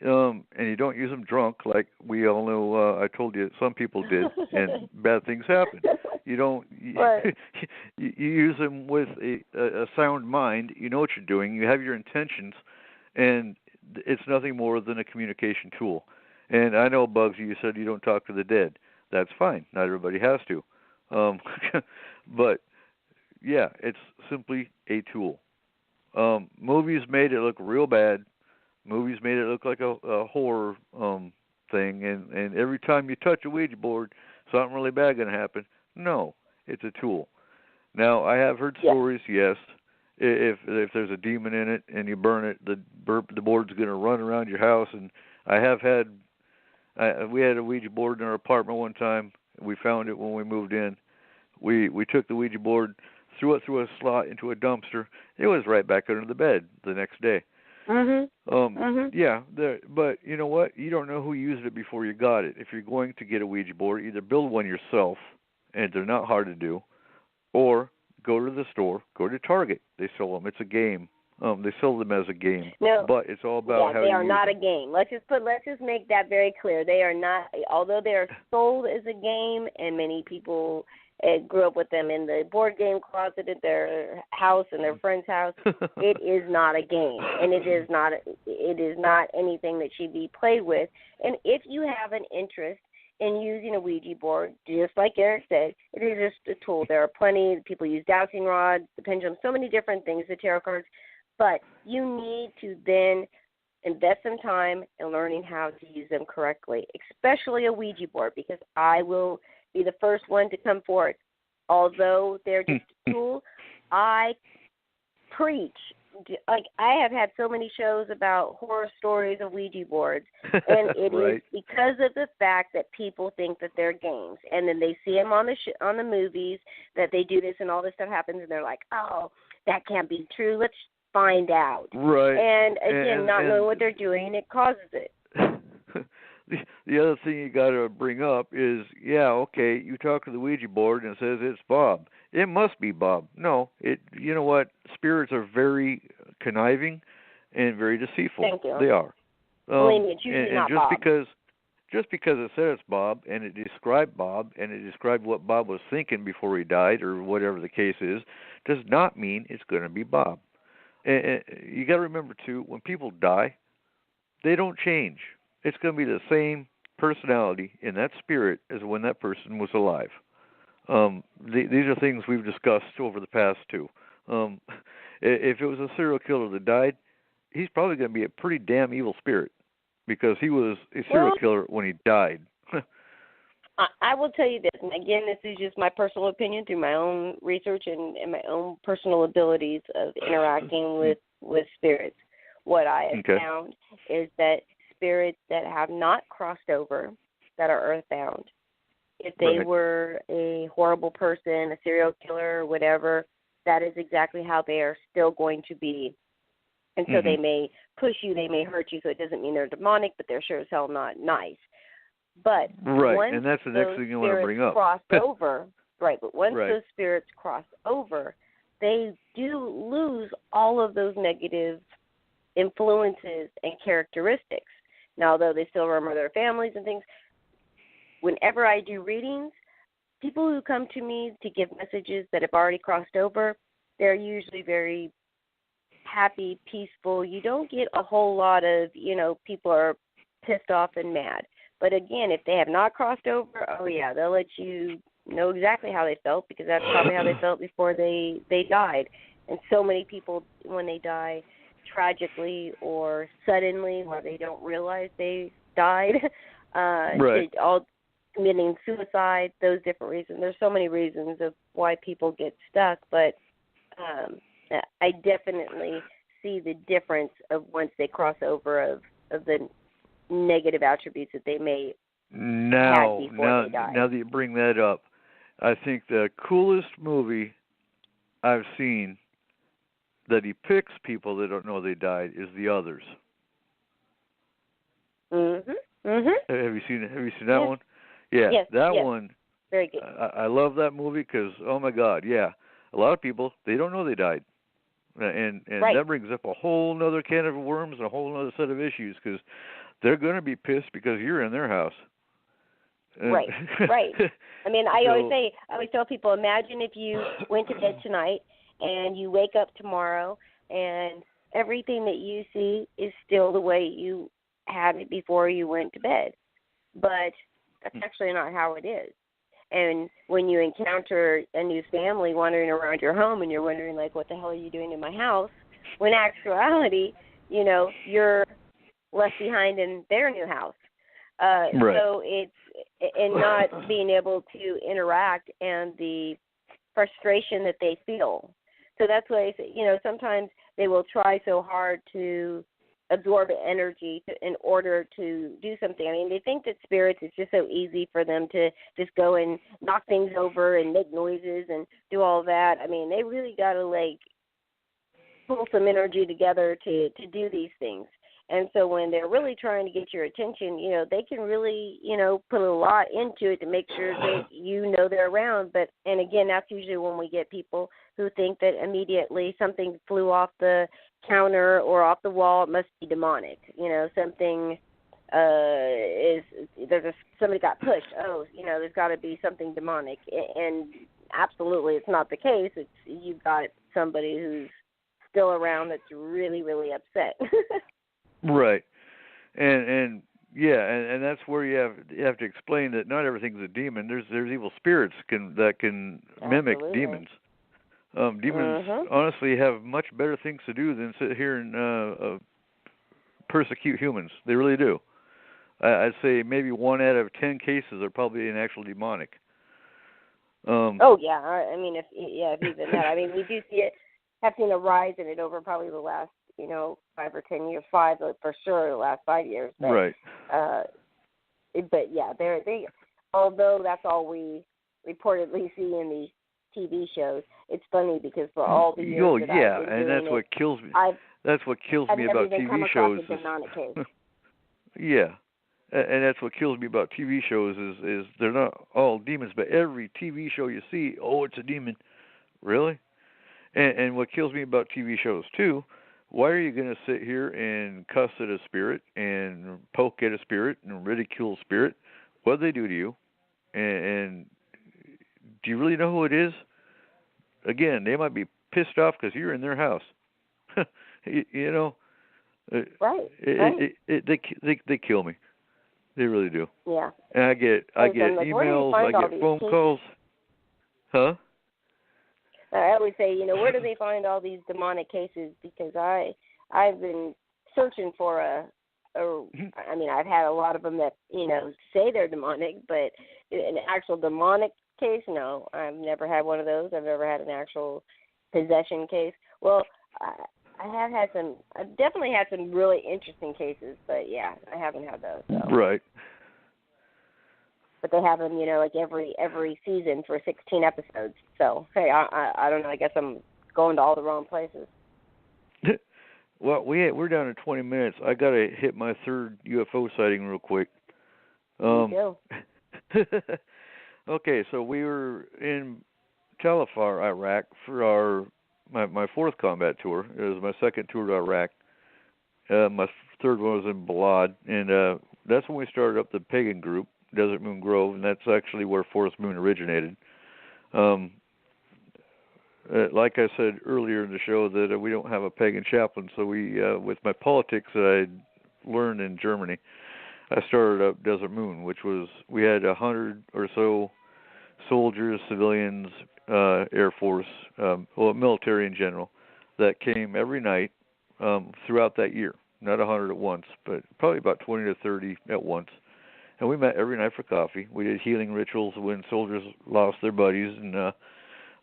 and you don't use them drunk, like we all know. I told you some people did, and bad things happen. You don't. Right. You use them with a sound mind. You know what you're doing. You have your intentions, and it's nothing more than a communication tool. And I know, Bugsy, you said you don't talk to the dead. That's fine. Not everybody has to. But yeah, it's simply a tool. Movies made it look real bad. Movies made it look like a horror thing, and every time you touch a Ouija board, something really bad going to happen. No, it's a tool. Now, I have heard stories, yes, if there's a demon in it and you burn it, the board's going to run around your house. And I have had, we had a Ouija board in our apartment one time. We found it when we moved in. We took the Ouija board, threw it through a slot into a dumpster. It was right back under the bed the next day. Yeah, but you know what? You don't know who used it before you got it. If you're going to get a Ouija board, either build one yourself, and they're not hard to do, or go to the store, go to Target. They sell them. It's a game. They sell them as a game. No, but it's all about how they are you not use a game. Let's just make that very clear. They are not, although they are sold as a game, and many people grew up with them in the board game closet at their house and their friend's house. It is not a game, and it is not anything that should be played with. And if you have an interest in using a Ouija board, just like Eric said, it is just a tool. There are plenty. People use dowsing rods, the pendulum, so many different things, the tarot cards. But you need to then invest some time in learning how to use them correctly, especially a Ouija board, because I will be the first one to come forward. Although they're just a tool, I preach. Like, I have had so many shows about horror stories of Ouija boards, and it is because of the fact that people think that they're games, and then they see them on the movies that they do this and all this stuff happens, and they're like, oh, that can't be true. Let's find out. Right. And again, not knowing what they're doing, it causes it. The other thing you got to bring up is, okay, you talk to the Ouija board and it says it's Bob. It must be Bob. No, you know what? Spirits are very conniving and very deceitful. Thank you. They are. Believe me, it's usually not just Bob. Just because it said it's Bob and it described Bob and it described what Bob was thinking before he died or whatever the case is, does not mean it's going to be Bob. And you got to remember too, when people die, they don't change. It's going to be the same personality in that spirit as when that person was alive. These are things we've discussed over the past too. If it was a serial killer that died, he's probably going to be a pretty damn evil spirit because he was a serial killer when he died. I will tell you this, and again, this is just my personal opinion through my own research and my own personal abilities of interacting with spirits. What I have found is that spirits that have not crossed over, that are earthbound, if they were a horrible person, a serial killer, or whatever, that is exactly how they are still going to be. And so they may push you, they may hurt you, so it doesn't mean they're demonic, but they're sure as hell not nice. But once and that's the next thing you want to bring up. Cross over, but once those spirits cross over, they do lose all of those negative influences and characteristics. Now, although they still remember their families and things, whenever I do readings, people who come to me to give messages that have already crossed over, they're usually very happy, peaceful. You don't get a whole lot of, people are pissed off and mad. But again, if they have not crossed over, they'll let you know exactly how they felt because that's probably how they felt before they died. And so many people, when they die, tragically or suddenly where they don't realize they died, all committing suicide, those different reasons. There's so many reasons of why people get stuck, but I definitely see the difference of once they cross over of the negative attributes that they may have before they die. Now that you bring that up, I think the coolest movie I've seen that depicts people that don't know they died is The Others. Have you seen that one? Yeah, yes, one. Very good. I love that movie because, oh my God, a lot of people, they don't know they died. And that brings up a whole other can of worms and a whole other set of issues because they're going to be pissed because you're in their house. Right. I mean, I always tell people, imagine if you went to bed tonight and you wake up tomorrow and everything that you see is still the way you had it before you went to bed. But that's actually not how it is. And when you encounter a new family wandering around your home and you're wondering, like, what the hell are you doing in my house? When in actuality, you're left behind in their new house. Right. So it's and not being able to interact and the frustration that they feel. So that's why I say, sometimes they will try so hard to absorb energy in order to do something. I mean, they think that spirits, it's just so easy for them to just go and knock things over and make noises and do all that. I mean, they really got to, pull some energy together to do these things. And so when they're really trying to get your attention, they can really, put a lot into it to make sure that they're around. And again, that's usually when we get people who think that immediately something flew off the counter or off the wall, it must be demonic. Something somebody got pushed. Oh, there's got to be something demonic. And absolutely, it's not the case. You've got somebody who's still around that's really, really upset. Right, and that's where you have to explain that not everything's a demon. There's evil spirits that can mimic demons. Demons honestly have much better things to do than sit here and persecute humans. They really do. I'd say maybe 1 out of 10 cases are probably an actual demonic. Oh yeah, I mean if even that. I mean we do have seen a rise in it over probably the last 5 or 10 years, for sure, the last 5 years. But, right. But yeah, they although that's all we reportedly see in these TV shows, it's funny because for all the years that I've been doing that's what kills me. That's what kills me about TV shows. A demonic case. Yeah, and that's what kills me about TV shows is they're not all demons, but every TV show you see, it's a demon. Really? And what kills me about TV shows too, why are you going to sit here and cuss at a spirit and poke at a spirit and ridicule a spirit? What do they do to you? And do you really know who it is? Again, they might be pissed off because you're in their house. Right. They kill me. They really do. Yeah. And I get emails, I get phone calls. Huh? I always say, where do they find all these demonic cases? Because I've been searching for I mean, I've had a lot of them that, say they're demonic, but an actual demonic case, no. I've never had one of those. I've never had an actual possession case. Well, I've definitely had some really interesting cases, but yeah, I haven't had those. So. Right. But they have them, every season for 16 episodes. So, hey, I don't know. I guess I'm going to all the wrong places. Well, we're down to 20 minutes. I got to hit my third UFO sighting real quick. You do. Okay, so we were in Talafar, Iraq, for my fourth combat tour. It was my second tour to Iraq. My third one was in Balad, and that's when we started up the pagan group, Desert Moon Grove, and that's actually where Forest Moon originated. Like I said earlier in the show, that we don't have a pagan chaplain, so we, with my politics that I learned in Germany, I started up Desert Moon, which was, we had 100 or so soldiers, civilians, Air Force, military in general, that came every night throughout that year. Not 100 at once, but probably about 20 to 30 at once. And we met every night for coffee. We did healing rituals when soldiers lost their buddies, and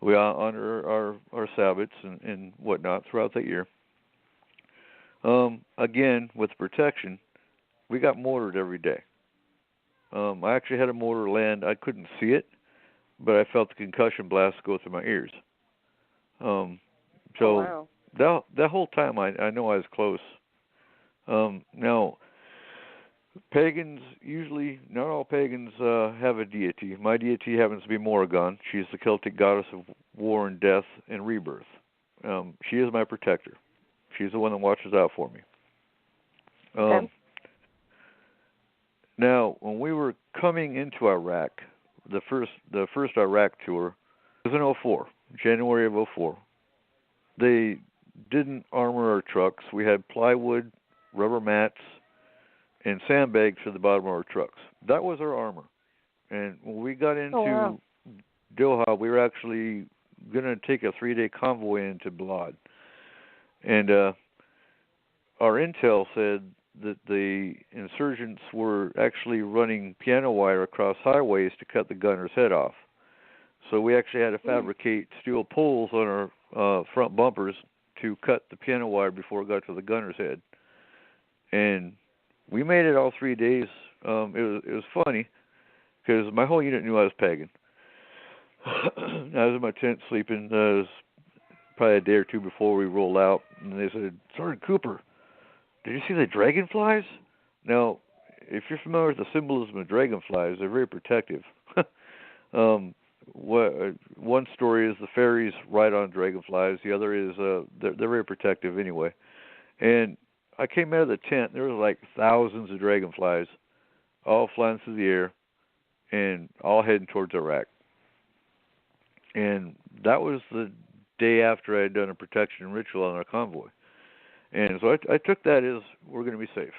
we honor our Sabbats and whatnot throughout that year. Again, with protection, we got mortared every day. I actually had a mortar land. I couldn't see it, but I felt the concussion blast go through my ears. Wow. that whole time I know I was close. Now, pagans, usually, not all pagans have a deity. My deity happens to be Morrigan. She's the Celtic goddess of war and death and rebirth. She is my protector. She's the one that watches out for me. Okay. Now, when we were coming into Iraq, the first Iraq tour was in '04, January of '04. They didn't armor our trucks. We had plywood, rubber mats, and sandbags to the bottom of our trucks. That was our armor. And when we got into Doha, we were actually going to take a 3-day convoy into Balad. And our intel said that the insurgents were actually running piano wire across highways to cut the gunner's head off. So we actually had to fabricate steel poles on our front bumpers to cut the piano wire before it got to the gunner's head. And we made it all 3 days. It was funny because my whole unit knew I was pagan. I was in my tent sleeping. It was probably a day or two before we rolled out, and they said, "Sergeant Cooper, did you see the dragonflies?" Now, if you're familiar with the symbolism of dragonflies, they're very protective. One story is the fairies ride on dragonflies. The other is they're very protective anyway. And I came out of the tent. There was like thousands of dragonflies, all flying through the air, and all heading towards Iraq. And that was the day after I had done a protection ritual on our convoy. And so I took that as we're going to be safe.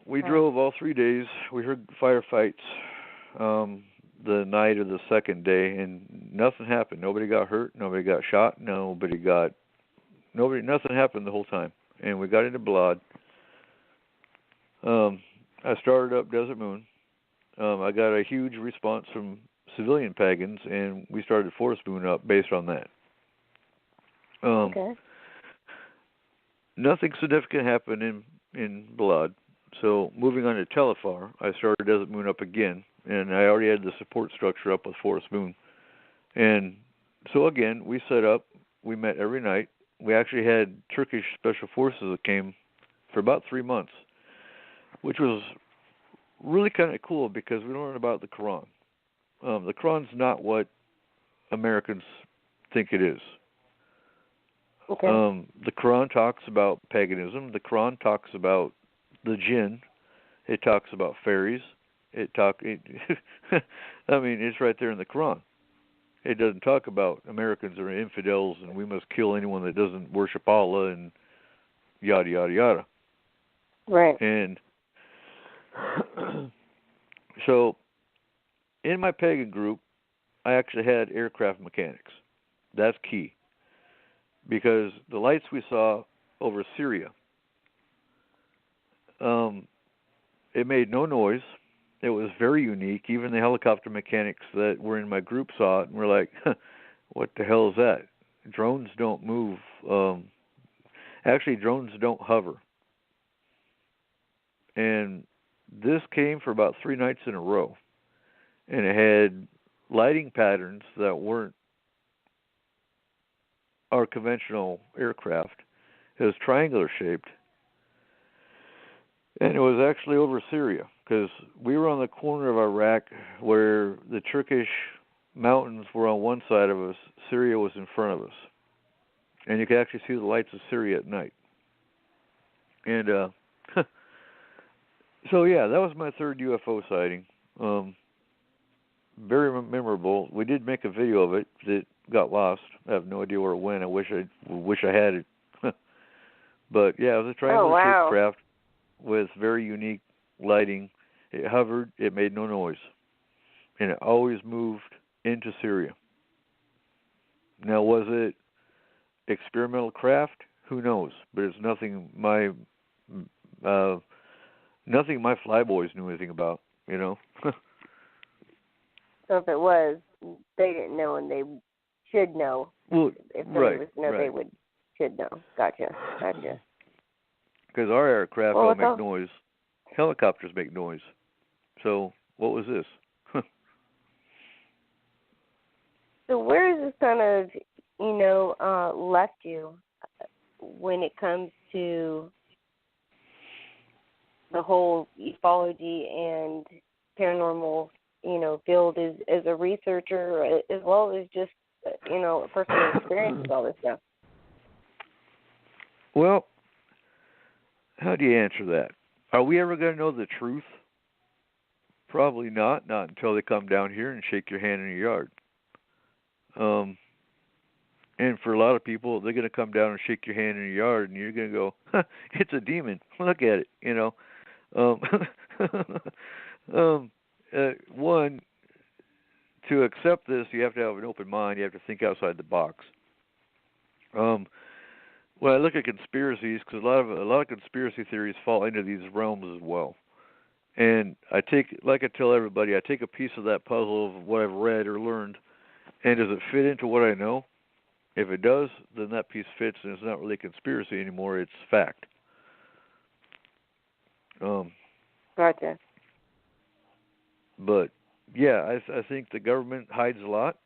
We drove all 3 days. We heard firefights the night of the second day, and nothing happened. Nobody got hurt. Nobody got shot. Nothing happened the whole time. And we got into Balad. I started up Desert Moon. I got a huge response from civilian pagans, and we started Forest Moon up based on that. Nothing significant happened in Balad. So moving on to Telefar, I started Desert Moon up again, and I already had the support structure up with Forest Moon. And so again, we set up, we met every night. We actually had Turkish special forces that came for about 3 months, which was really kind of cool because we learned about the Quran. The Quran's not what Americans think it is. The Quran talks about paganism. The Quran talks about the jinn. It talks about fairies. I mean, it's right there in the Quran. It doesn't talk about Americans are infidels and we must kill anyone that doesn't worship Allah and yada, yada, yada. Right. And so in my pagan group, I actually had aircraft mechanics. That's key. Because the lights we saw over Syria, it made no noise. It was very unique. Even the helicopter mechanics that were in my group saw it and were like, what the hell is that? Drones don't move. Actually, drones don't hover. And this came for about 3 nights in a row. And it had lighting patterns that weren't our conventional aircraft. It was triangular shaped. And it was actually over Syria, because we were on the corner of Iraq where the Turkish mountains were on one side of us, Syria was in front of us. And you could actually see the lights of Syria at night. And so yeah, that was my third UFO sighting. Very memorable. We did make a video of it that got lost. I have no idea where it went. I wish I had it. But yeah, it was a triangular shaped craft with very unique lighting. It hovered. It made no noise, and it always moved into Syria. Now, was it experimental craft? Who knows? But it's nothing my flyboys knew anything about. You know. So if it was, they didn't know, and they should know. Well, if they they should know. Gotcha. Because our aircraft don't make noise. Helicopters make noise. So what was this? So where has this kind of, left you when it comes to the whole ufology and paranormal, field as a researcher, as well as just, a person who experiences all this stuff? Well, how do you answer that? Are we ever going to know the truth? Probably not. Not until they come down here and shake your hand in your yard. And for a lot of people, they're going to come down and shake your hand in your yard, and you're going to go, huh, it's a demon. Look at it, you know. One, to accept this, you have to have an open mind. You have to think outside the box. When I look at conspiracies, because a lot of conspiracy theories fall into these realms as well. And I tell everybody, I take a piece of that puzzle of what I've read or learned, and does it fit into what I know? If it does, then that piece fits, and it's not really conspiracy anymore. It's fact. Gotcha. But yeah, I think the government hides a lot.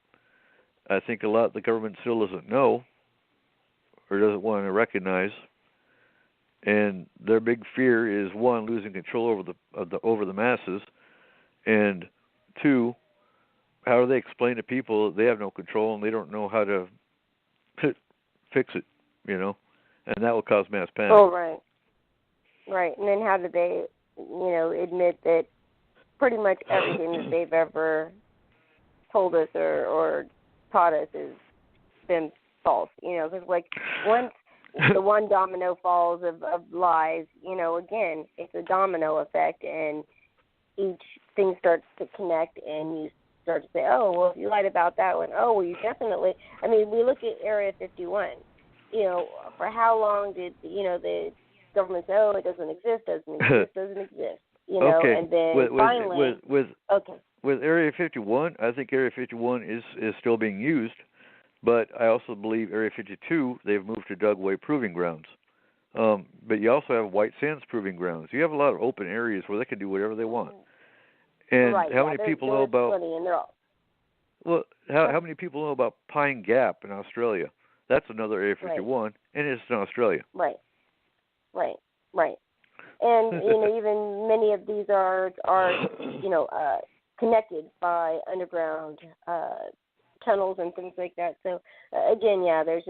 I think a lot the government still doesn't know or doesn't want to recognize. And their big fear is, one, losing control over the masses, and two, how do they explain to people that they have no control and they don't know how to fix it, you know? And that will cause mass panic. Oh, right. Right. And then how do they, admit that pretty much everything that they've ever told us or taught us has been false, because once the one domino falls of lies, again, it's a domino effect, and each thing starts to connect, and you start to say, oh, well, if you lied about that one, oh, well, you definitely, we look at Area 51, for how long did, the government say, oh, it doesn't exist, okay. And then finally, with Area 51, I think Area 51 is still being used, but I also believe Area 52, they've moved to Dugway Proving Grounds. But you also have White Sands Proving Grounds. You have a lot of open areas where they can do whatever they want. And how many people know about? How many people know about Pine Gap in Australia? That's another Area 51, and it's in Australia. Right. And even many of these are connected by underground tunnels and things like that. So again, yeah, there's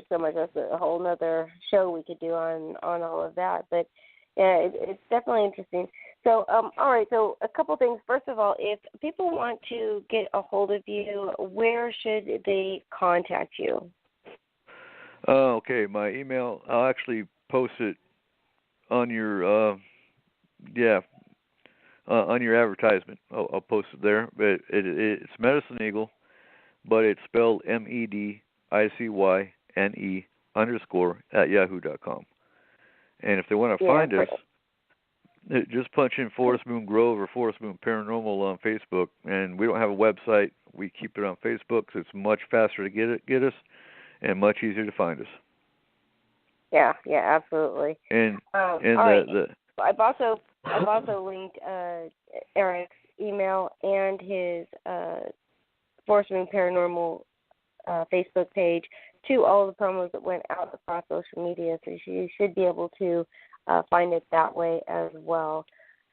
so much. That's a whole other show we could do on all of that. But yeah, it's definitely interesting. So all right. So a couple things. First of all, if people want to get a hold of you, where should they contact you? Okay, my email. I'll actually post it on your on your advertisement. I'll post it there. But it's Medicine Eagle, but it's spelled MEDICYNE _@yahoo.com. And if they want to find us, just punch in Forest Moon Grove or Forest Moon Paranormal on Facebook. And we don't have a website. We keep it on Facebook, so it's much faster to get us and much easier to find us. Yeah, absolutely. And I've also linked Eric's email and his Forest Moon Paranormal Facebook page to all the promos that went out across social media, so you should be able to find it that way as well.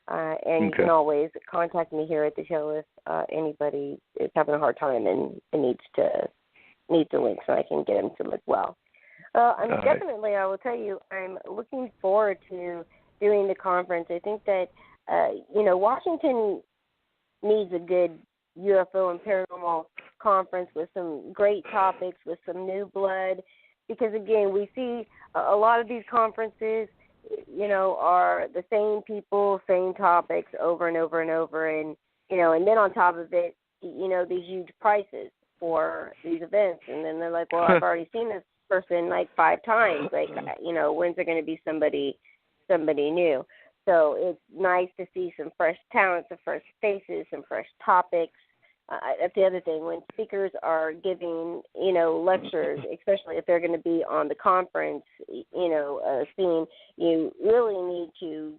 And you can always contact me here at the show if anybody is having a hard time and needs the links, and I can get them to them as well. Definitely, I will tell you, I'm looking forward to doing the conference. I think that, Washington needs a good UFO and paranormal conference with some great topics, with some new blood, because, again, we see a lot of these conferences, are the same people, same topics over and over and over, and then on top of it, these huge prices for these events, and then they're like, well, I've already seen this person like 5 times, when's there going to be somebody new? So it's nice to see some fresh talent, some fresh faces, some fresh topics. That's the other thing, when speakers are giving, lectures, especially if they're going to be on the conference, scene, you really need to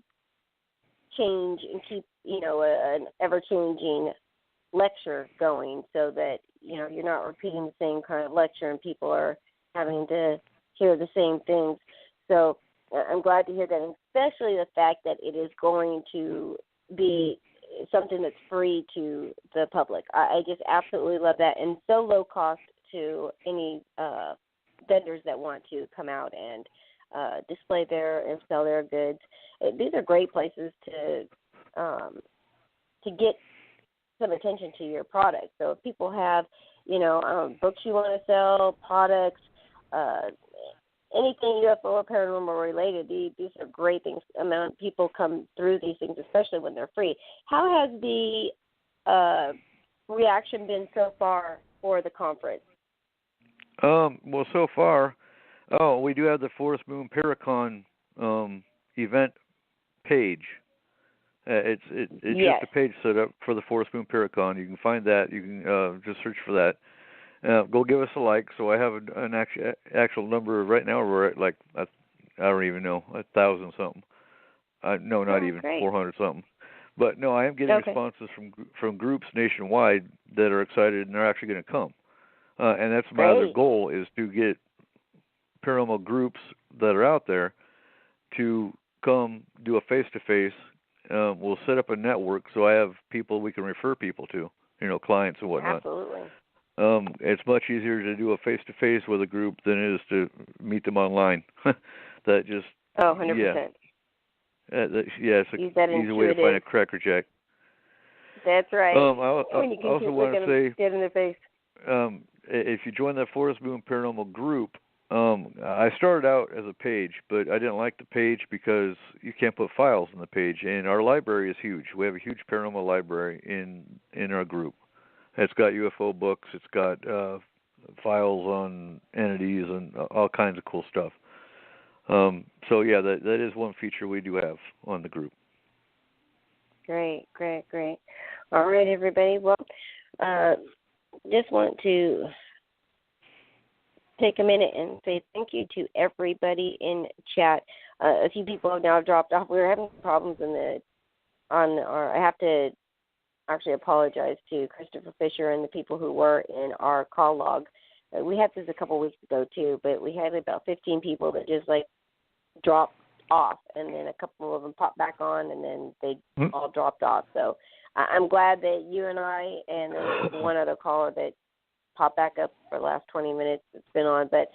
change and keep, an ever-changing lecture going, so that, you're not repeating the same kind of lecture and people are having to hear the same things. So I'm glad to hear that, especially the fact that it is going to be something that's free to the public. I just absolutely love that, and so low cost to any vendors that want to come out and display their and sell their goods. These are great places to get some attention to your product. So if people have, books you want to sell, products, anything UFO or paranormal related, these are great things. Amount of people come through these things, especially when they're free. How has the reaction been so far for the conference? Well, so far, we do have the Forest Moon Paracon event page. It's yes. just a page set up for the Forest Moon Paracon. You can find that. You can just search for that. Go give us a like. So I have an actual number right now. We're at like I don't even know 1,000 something. No, not even great. 400 something. But no, I am getting responses from groups nationwide that are excited and they're actually going to come. And that's my other goal, is to get paranormal groups that are out there to come do a face-to-face. We'll set up a network so I have people we can refer people to, clients and whatnot. Absolutely. It's much easier to do a face-to-face with a group than it is to meet them online. That just 100%. Yeah, it's an easy way to find a crackerjack. That's right. I also want to say, get in their face. If you join the Forest Moon Paranormal group, I started out as a page, but I didn't like the page because you can't put files in the page, and our library is huge. We have a huge paranormal library in our group. It's got UFO books. It's got files on entities and all kinds of cool stuff. So yeah, that is one feature we do have on the group. Great. All right, everybody. Well, just want to take a minute and say thank you to everybody in chat. A few people have now dropped off. We were having problems I have to actually apologize to Christopher Fisher and the people who were in our call log. We had this a couple weeks ago too, but we had about 15 people that just dropped off, and then a couple of them popped back on, and then they all dropped off. So I'm glad that you and I and there was one other caller that popped back up for the last 20 minutes it's been on. But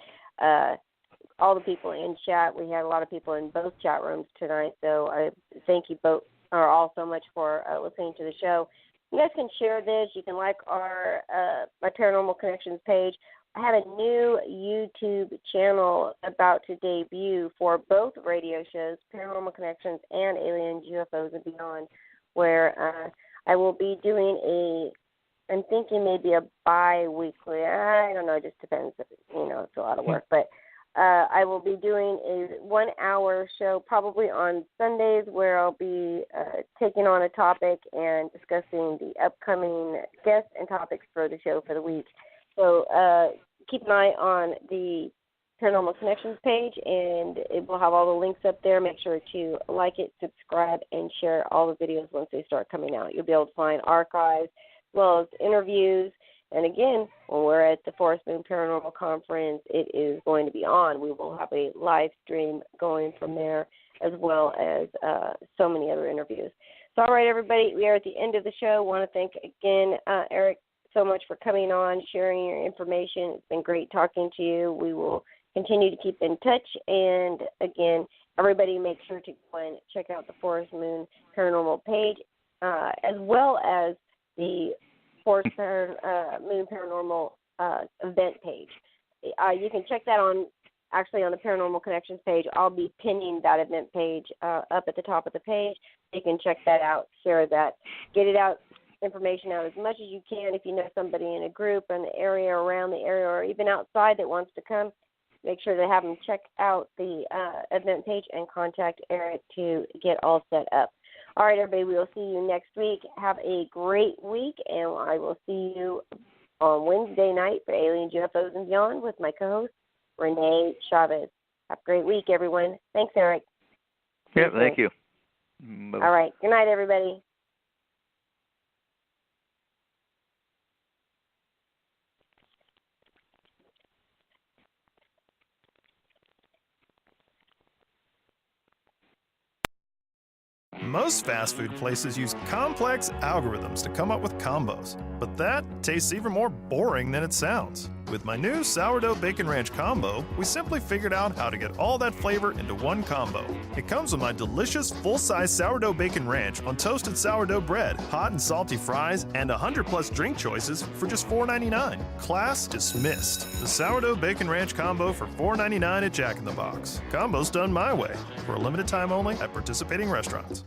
all the people in chat, we had a lot of people in both chat rooms tonight, so I thank you both or all so much for listening to the show. You guys can share this. You can like our my Paranormal Connections page. I have a new YouTube channel about to debut for both radio shows, Paranormal Connections and Aliens, UFOs, and Beyond, where I will be doing I'm thinking maybe a bi-weekly. I don't know. It just depends. It's a lot of work. But I will be doing a 1-hour show probably on Sundays where I'll be taking on a topic and discussing the upcoming guests and topics for the show for the week. So keep an eye on the Paranormal Connections page, and it will have all the links up there. Make sure to like it, subscribe, and share all the videos once they start coming out. You'll be able to find archives as well as interviews. And again, when we're at the Forest Moon Paranormal Conference, it is going to be on. We will have a live stream going from there, as well as so many other interviews. So, all right, everybody, we are at the end of the show. I want to thank again, Eric, so much for coming on, sharing your information. It's been great talking to you. We will continue to keep in touch. And again, everybody make sure to go and check out the Forest Moon Paranormal page, as well as the Forest Moon Paranormal event page. You can check that on the Paranormal Connections page. I'll be pinning that event page up at the top of the page. You can check that out, share that, get it out, information out as much as you can. If you know somebody in a group in the area, around the area, or even outside that wants to come, make sure to have them check out the event page and contact Eric to get all set up. All right, everybody, we will see you next week. Have a great week, and I will see you on Wednesday night for Aliens, UFOs, and Beyond with my co-host, Renee Chavez. Have a great week, everyone. Thanks, Eric. Yeah, thank you. Bye-bye. All right. Good night, everybody. Most fast food places use complex algorithms to come up with combos, but that tastes even more boring than it sounds. With my new sourdough bacon ranch combo, we simply figured out how to get all that flavor into one combo. It comes with my delicious full-size sourdough bacon ranch on toasted sourdough bread, hot and salty fries, and 100+ drink choices for just $4.99. Class dismissed. The sourdough bacon ranch combo for $4.99 at Jack in the Box. Combo's done my way. For a limited time only at participating restaurants.